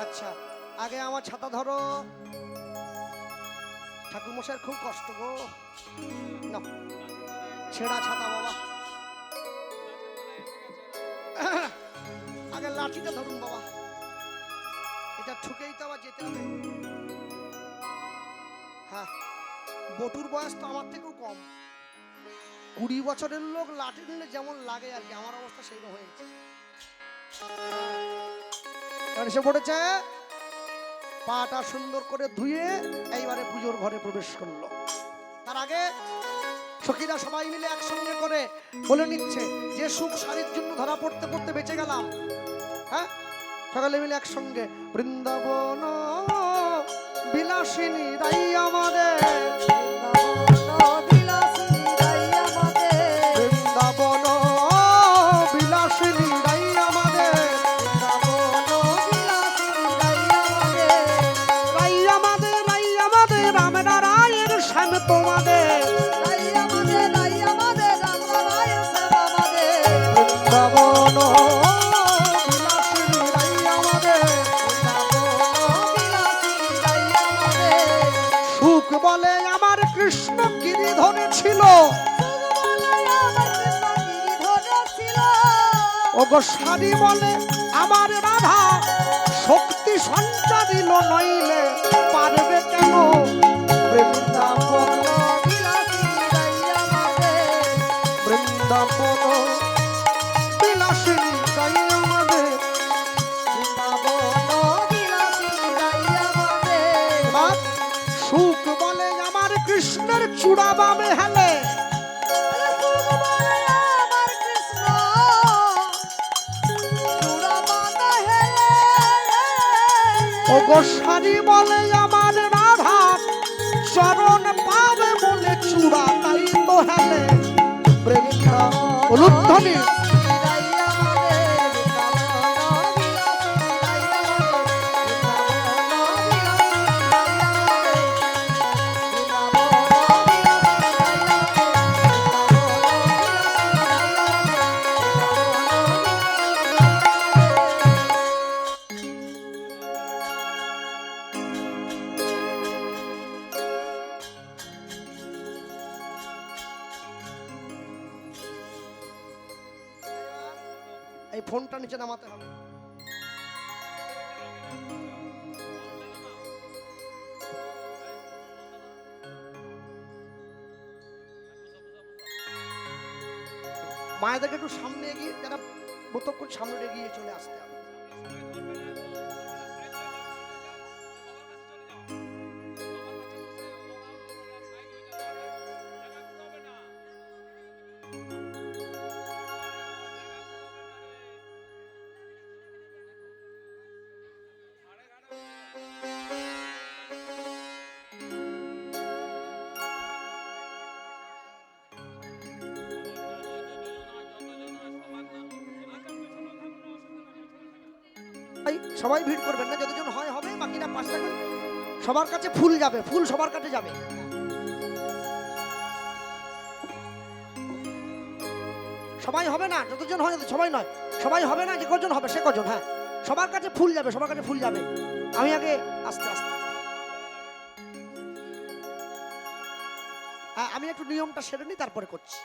আচ্ছা আগে আমার ছাতা ধরো, ঠাকুর মশাইয়ের খুব কষ্ট গো, না ছেঁড়া ছাতা বাবা, আগে লাঠিটা ধরুন বাবা, এটা ঠুকেই তো আবার যেতে হবে। হ্যাঁ বটুর বয়স তো আমার থেকেও কম, 20 বছরের লোক লাঠি নিলে যেমন লাগে আর কি, আমার অবস্থা সেই হয়েছে। এসে পড়েছে, পাটা সুন্দর করে ধুয়ে এইবারে পুজোর ঘরে প্রবেশ করলো। তার আগে সখীরা সবাই মিলে একসঙ্গে করে বলে নিচ্ছে যে সুখ শাড়ির জন্য ধরা পড়তে পড়তে বেঁচে গেলাম। হ্যাঁ সকালে মিলে একসঙ্গে, বৃন্দাবন বিলাসিনী রাই আমাদের, বৃন্দাবন বিলাসিনী রাই আমাদের, বৃন্দাবন বিলাসিনী রাই আমাদের, বৃন্দাবন বিলাসিনী রাই আমাদের, রাই আমাদের, রাই আমাদের আমরা রায়ের শ্যাম তোমাদের, রাই আমাদের, রাই আমাদের, আমরা রায়ের শ্যাম আমাদের, বৃন্দাবন বিলাসিনী রাই আমাদের, বৃন্দাবন বিলাসিনী রাই আমাদের। সুখ বলে আমার কৃষ্ণ গিরি ধরেছিল, সুখবলয় আমার কৃষ্ণ গিরি ধরেছিল, ওগো শাড়ি বলে আমার রাধা শক্তি সঞ্চারিল, নইলে পারবে কেন বৃন্দাবন, বিলাসিনী রাই আমাদের, বৃন্দাবন বিলাসিনী রাই আমাদের। বৃন্দাবন বিলাসিনী রাই আমাদের। এবার সুখ বলে আমার কৃষ্ণের চূড়া বামে হেলে, সুখবলয় আমার কৃষ্ণ চূড়াবানা হেলে, ওগো শাড়ি বলে আমার রাধা চরণ পাবে বলে চূড়া তাই তো হেলে বৃন্দাবন। উলুধ্বনি বিলাসিনী রাই আমাদের, বৃন্দাবন বিলাসিনী রাই আমাদের, বৃন্দাবন বিলাসিনী রাই আমাদের, বৃন্দাবন বিলাসিনী রাই এই ফোনটা নিচে নামাতে হবে। মায়েদেরকে একটু সামনে এগিয়ে, যারা বোতক্ষণ সামনে এগিয়ে চলে আসতে হবে। সবাই ভিড় করবেন না, যতজন হয় হবে, বাকিরা পাশ থাকবেন। সবার কাছে ফুল যাবে, ফুল সবার কাছে যাবে। সবাই হবে না, যতজন হয় সবাই নয়, সবাই হবে না, যে কজন হবে সে কজন। হ্যাঁ সবার কাছে ফুল যাবে, সবার কাছে ফুল যাবে। আমি আগে আস্তে আস্তে, আমি একটু নিয়মটা সেরে নিই তারপরে করছি।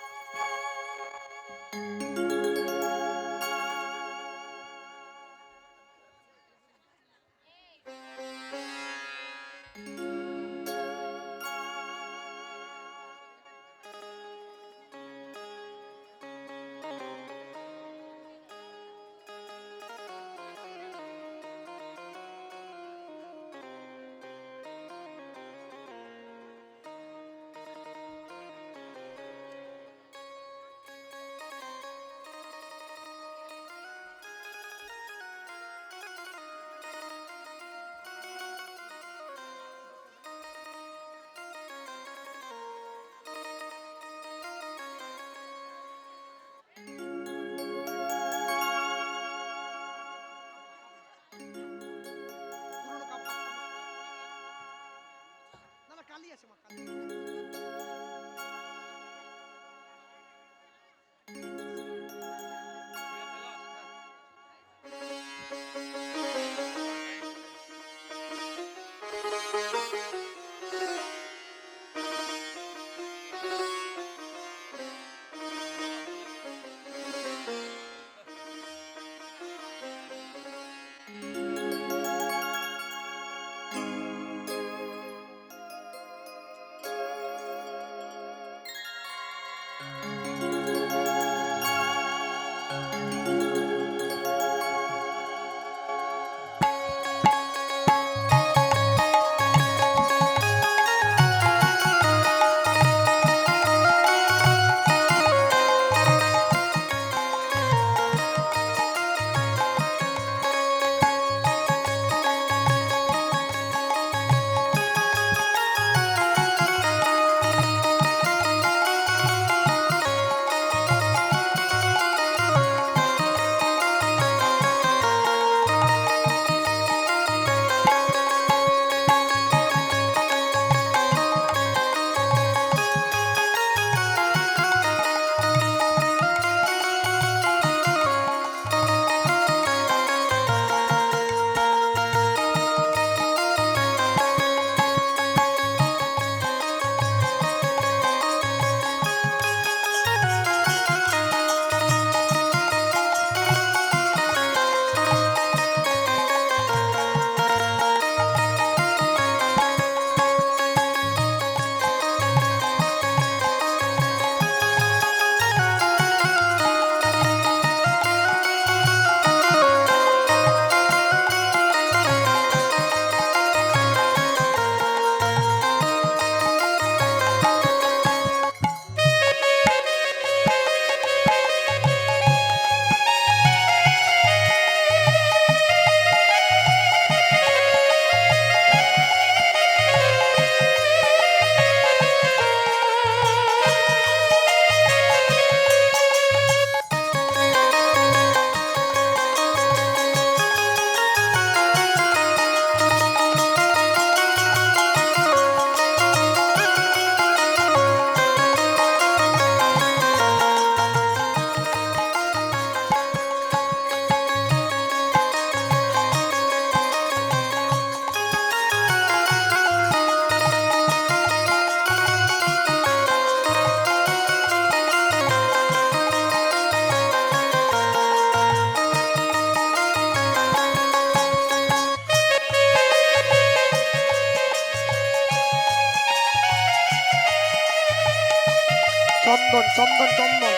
চন্দন চন্দন।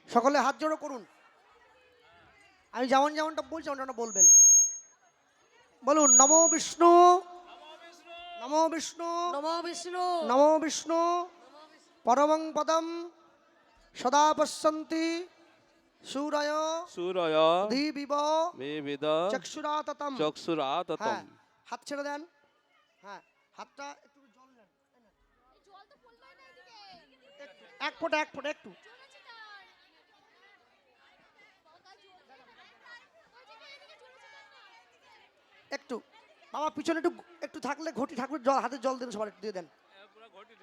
সকলে হাত জোড়ো করুন। আমি যেমন যেমনটা বলছি ওটা বলবেন। বলুন নমো বিষ্ণু, নমো বিষ্ণু, নমো বিষ্ণু নমো বিষ্ণু, পরমং পদম সদা পশ্যন্তি সূরয় সূরয় দীবিব বিবিদ চক্ষুরাততম। চক্ষুরাততম। হ্যাঁ, হাত ছেড়ে দেন। হ্যাঁ, হাতটা একটু জল নেন। এক ফোঁটা এক ফোঁটা একটু। একটু বাবা পিছনে একটু একটু থাকলে ঘটি থাকলে জল, হাতে জল দেন, সবার একটু দিয়ে দেন।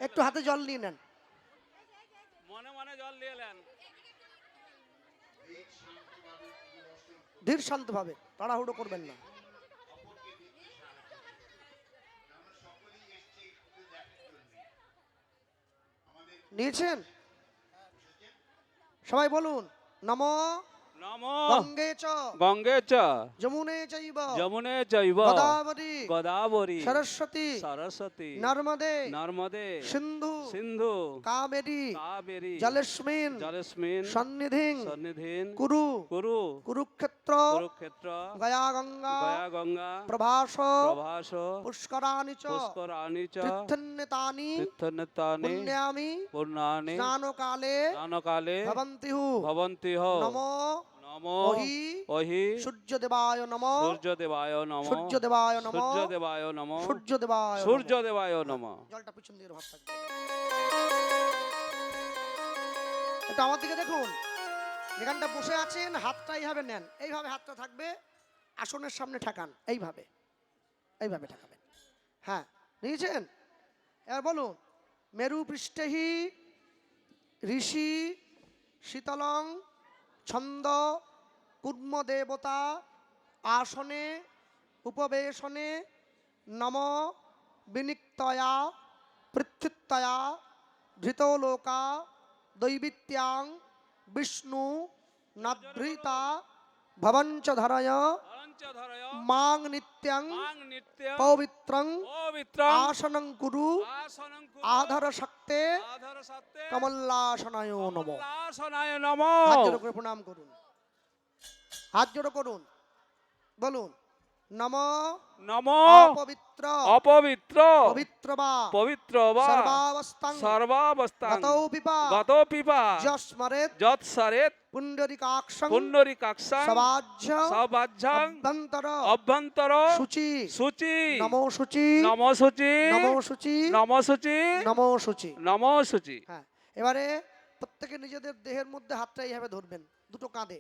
একটু হাতে জল নিয়ে নেন। মনে মনে জল দিয়ে নেন। ধীর শান্তভাবে, তাড়াহুড়ো করবেন না। নিয়েছেন? সবাই বলুন নমো নমো গঙ্গে চ গঙ্গে চ যমুনে চৈব যমুনে চৈব গোদাবরী গোদাবরী সরস্বতী সরস্বতী নর্মদে নর্মদে সিন্ধু সিন্ধু কাবেরী কাবেরী জলেস্মিন জলেস্মিন সন্নিধিং সন্নিধিন কুরু কুরু কুরুক্ষেত্র কুরুক্ষেত্র গয়া গঙ্গা গয়া গঙ্গা প্রভাস প্রভাস পুষ্করাণি চ পুষ্করাণি চ তীর্থন্যতানি তীর্থনেতানি পুণ্যামি পূর্ণানি স্নানকালে স্নানকালে ভবন্তিহু। ভবন্তি হ নমো নমো ওহি ওহি সূর্যদেবায় নমঃ সূর্যদেবায় নমঃ সূর্যদেবায় নমঃ সূর্যদেবায় নমঃ সূর্যদেবায় নমঃ। সূর্যদেবায় নমঃ। জলটা পিছন দিয়ে ভাব থাকবে। একটু আমার দিকে দেখুন। যেখানটা বসে আছেন হাতটা এইভাবে নেন, এইভাবে হাতটা থাকবে, আসনের সামনে ঠেকান, এইভাবে এইভাবে ঠেকাবেন। হ্যাঁ, নিয়েছেন? এবার বলুন মেরু পৃষ্ঠেহি ঋষি শীতলং ছন্দ কুর্ম দেবতা আসনে উপবেশনে নম বিনিক্তয়া পৃথিত্যয়া ধৃতলোকা দৈবিত্যাং বিষ্ণু নাদ্রিতা ভবঞ্চ ধরয় অরঞ্চধরয় মাং নিত্যং মাং নিত্যং পবিত্রং পবিত্রং আসনং কুরু আসনং কুরু আধার শক্তে আধার সত্তে কমল্লাসনায় নম। কমলাসনায় নমঃ। হাত জোড়ো করে প্রণাম করুন, হাত জোড়ো করুন। বলুন নম নমো অপবিত্র অপবিত্র পবিত্র বা পবিত্র বা সর্বাবস্থাং সর্বাবস্থাং গতৌ পিপা গত পিপা যস্মরেৎ যৎসরেৎ পুণ্ডরিকাক্ষং পুণ্ডরীকাক্ষং সবাজ্য সবাহ্যং অভ্যন্তর অভ্যন্তর শুচি শুচি নমো শুচি নমো শুচি নমো শুচি নমো শুচি নমো শুচি। নমো শুচি। হ্যাঁ, এবারে প্রত্যেকে নিজেদের দেহের মধ্যে হাতটা এইভাবে ধরবেন, দুটো কাঁধে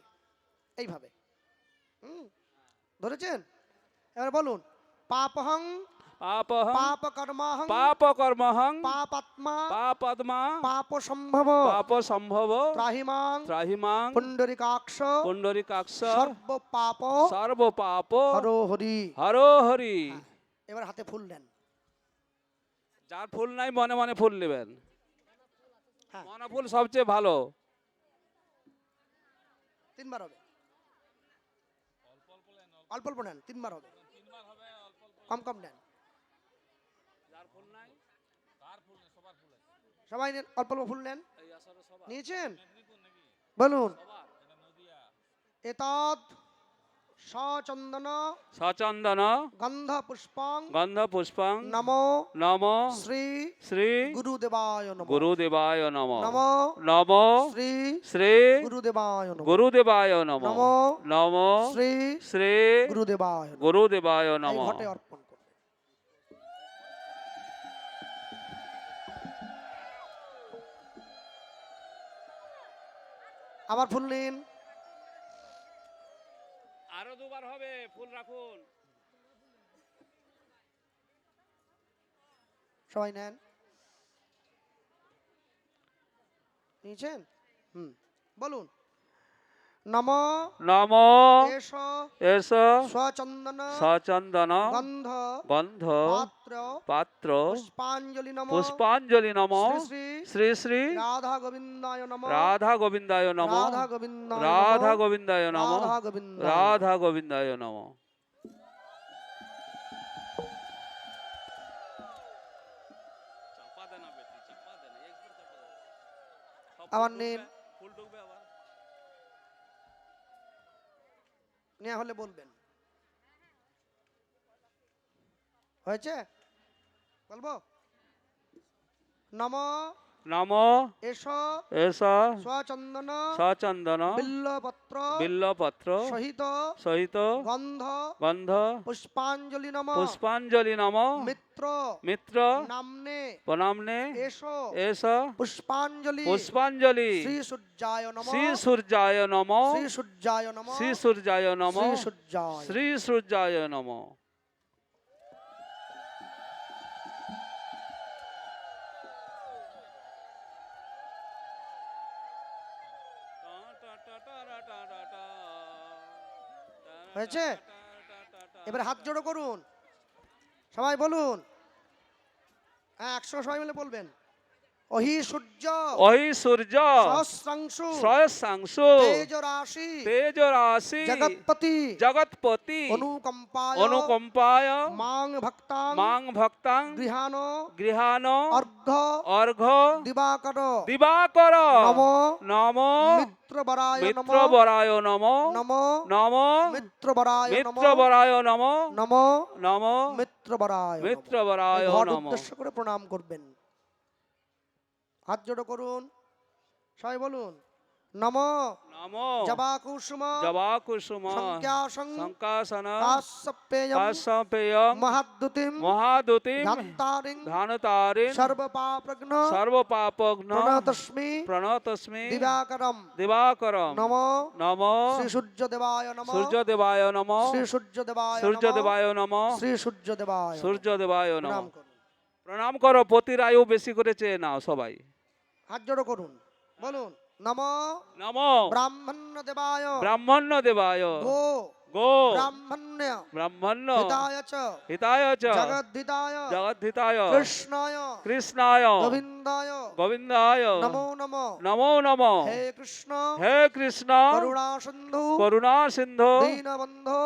এইভাবে। ধরেছেন? এবার বলুন পাপহং পাপহং পাপ কর্মহং পাপ কর্মহং পাপাত্মা পাপাত্মা পাপ সম্ভব পাপ সম্ভব ত্রাহিমাং ত্রাহিমাং পুণ্ডরিকাক্ষ পুণ্ডরীকাক্ষ সর্ব পাপ সর্ব পাপ হরো হরি। হর হরি। এবার হাতে ফুল নেন। যার ফুল নাই মনে মনে ফুল নেবেন। হ্যাঁ, মনে ফুল সবচেয়ে ভালো। তিনবার হবে, অল্প অল্প নেন, তিনবার হবে, কম কম নেন। সবাই নেন, অল্প অল্প ফুল নেন। নিয়েছেন? বলুন এতদ সচন্দন সচন্দন গন্ধ পুষ্পং গন্ধ পুষ্পং নমো নম শ্রী শ্রী গুরুদেবায় নমঃ। গুরুদেবায় নম নমো নম শ্রী শ্রী গুরুদেবায় নমঃ। গুরুদেবায় নম নমো নম শ্রী শ্রী গুরুদেবায় নমঃ। গুরুদেবায় এই নম। ঘটে অর্পণ করবেন। আবার ফুল নিন। আরো দুবার হবে, ফুল রাখুন। সবাই নেন, নিয়েছেন? বলুন। নম নম এষ এস স্বচন্দন সচন্দন গন্ধ গন্ধ পাত্র পাত্র পুষ্পাঞ্জলি নম পুষ্পাঞ্জলি নম শ্রী শ্রী শ্রী রাধা গোবিন্দায় নম রাধা গোবিন্দায় নম রাধা গোবিন্দায় রাধা নম গোবিন্দায় নম রাধা গোবিন্দায় রাধা গোবিন্দায় নম। আবার নিন। ফুল ঢুকবে আবার। নেওয়া হলে বলবেন। হয়েছে? বলবো। নম নম এষ এস স্বচন্দন সচন্দন বিল্লপত্র বিল্লপত্র সহিত সহিত গন্ধ গন্ধ পুষ্পাঞ্জলি নম পুষ্পাঞ্জলি নম মিত্র মিত্র নামনে প্রণামনে এসো এস পুষ্পাঞ্জলি পুষ্পাঞ্জলি শ্রী সূর্যায় নম শ্রী সূর্যায় নম শ্রী সূর্যায় নম শ্রী সূর্যায় নম শ্রী সূর্যায়। শ্রী সূর্যায় নম। হয়েছে? এবার হাত জোড়ো করুন, সবাই বলুন। হ্যাঁ, একসঙ্গে সবাই মিলে বলবেন। অহি সূর্য ওই সূর্য সহস্রাংশু সহস্রাংশু তেজ রাশি তেজ রাশি জগৎপতি জগৎপতি অনুকম্পায় অনুকম্পায় মাং ভক্তাং মাং ভক্তাং গৃহাণ গৃহাণ অর্ঘ অর্ঘ দিবাকর দিবাকর নম নম মিত্রবরায় নম মিত্রবরায় নম নম নম মিত্রবরায় নম মিত্রবরায় নম নম নম মিত্রবরায় নম। মিত্রবরায় এই ঘট নম। উদ্দেশ্য করে প্রণাম করবেন। হাত জোড়ো করুন, সবাই বলুন। নম নম জবা কুসুম জবা কুসুম সংখ্যাসং সংকাসন কাশ্যপেয়ম কাশ্যপেয়ম মহাদ্যুতিম মহাদুতিম ধান্তারিং ধানতারিণ সর্বপাপগ্ন সর্বপাপঘ্ন প্রণতস্মি প্রণতস্মি দিবাকরম দিবাকরম নম নম শ্রী সূর্যদেবায় নম সূর্যদেবায় নম শ্রী সূর্যদেবায় নম সূর্যদেবায় নম শ্রী সূর্যদেবায় নম। সূর্যদেবায় নম। প্রণাম করুন, প্রণাম করো, পতির আয়ু বেশি করে চেয়ে নাও সবাই। হাত জোড়ো করুন, বলুন। নম নম ব্রাহ্মণ্য দেবায় ব্রাহ্মণ্য দেবায় গো গো ব্রাহ্মণ্য ব্রাহ্মণ্য হিতায় চ হিতায় চ জগদ্ধিতায় জগদ্ধিতায় কৃষ্ণায় কৃষ্ণায় গোবিন্দায় গোবিন্দায় নমো নমো। নমো নম। হে কৃষ্ণ হে কৃষ্ণ করুণা সিন্ধু করুণা সিন্ধু দীনবন্ধু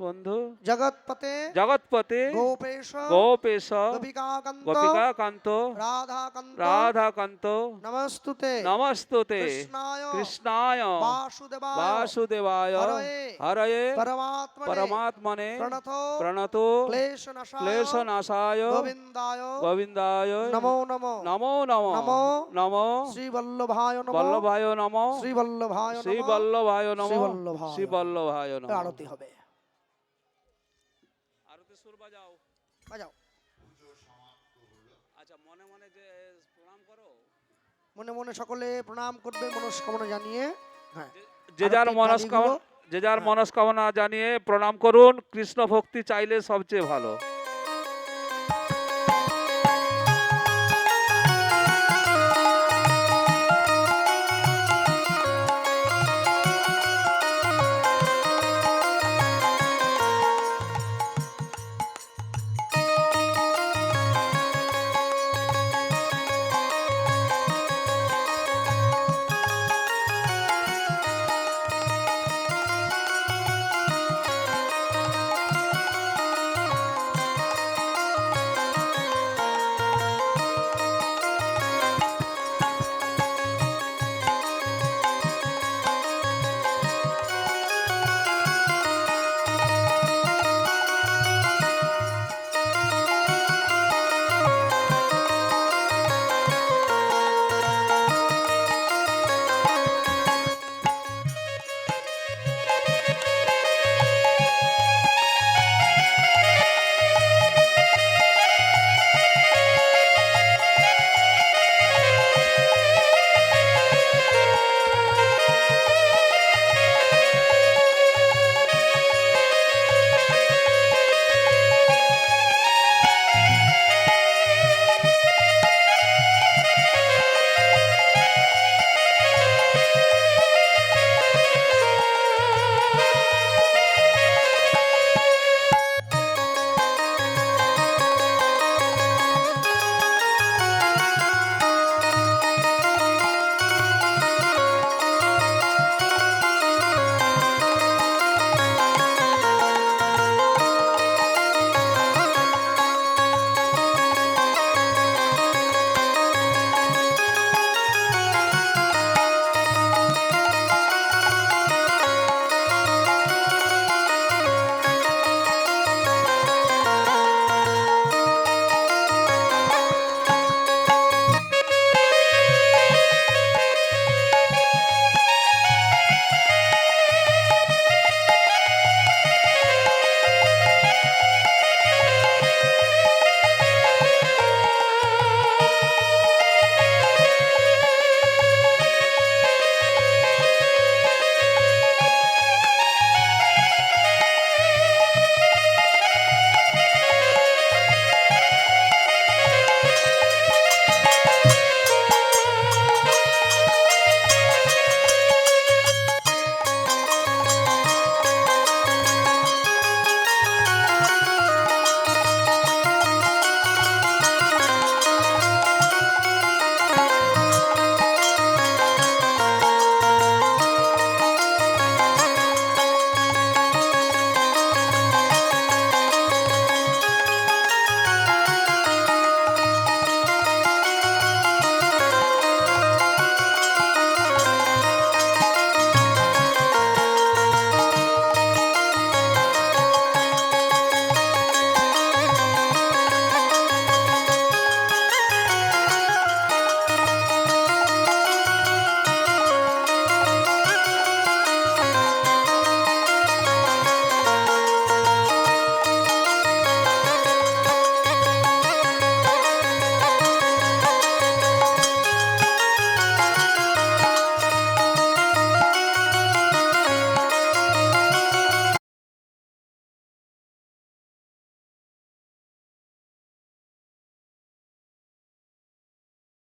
বন্ধু জগৎপতে জগৎপতি গোপেশ গোপেশ গোপিকাকান্ত গোপিকাকান্ত রাধাকান্ত রাধাকান্ত নমস্তুতে নমস্তুতে কৃষ্ণায় কৃষ্ণায় বাসুদেবায় বাসুদেবায় হরয়ে হরয়ে পরমাত্মনে পরমাত্মনে প্রণত প্রণতো ক্লেশনাশায় ক্লেশনাশায় গোবিন্দায় গোবিন্দায় নমো নমো। নমো নমো নমো নমো শ্রীবল্লভায় নমো বল্লভায় নমো শ্রীবল্লভায় শ্রী নমো। বল্লভায় নমো শ্রীবল্লভায় শ্রী বল্লভায় নমো। আরতি হবে, আরতি সুর বাজাও। বাজাও। আচ্ছা, মনে মনে যে প্রণাম করো, মনে মনে সকলে প্রণাম করবে মনস্কামনা জানিয়ে। হ্যাঁ, যে যার আরতির মনস্কামনা দাবিগুলো- যে যার হ্যাঁ। মনস্কামনা জানিয়ে প্রণাম করুন। কৃষ্ণ ভক্তি চাইলে সবচেয়ে ভালো।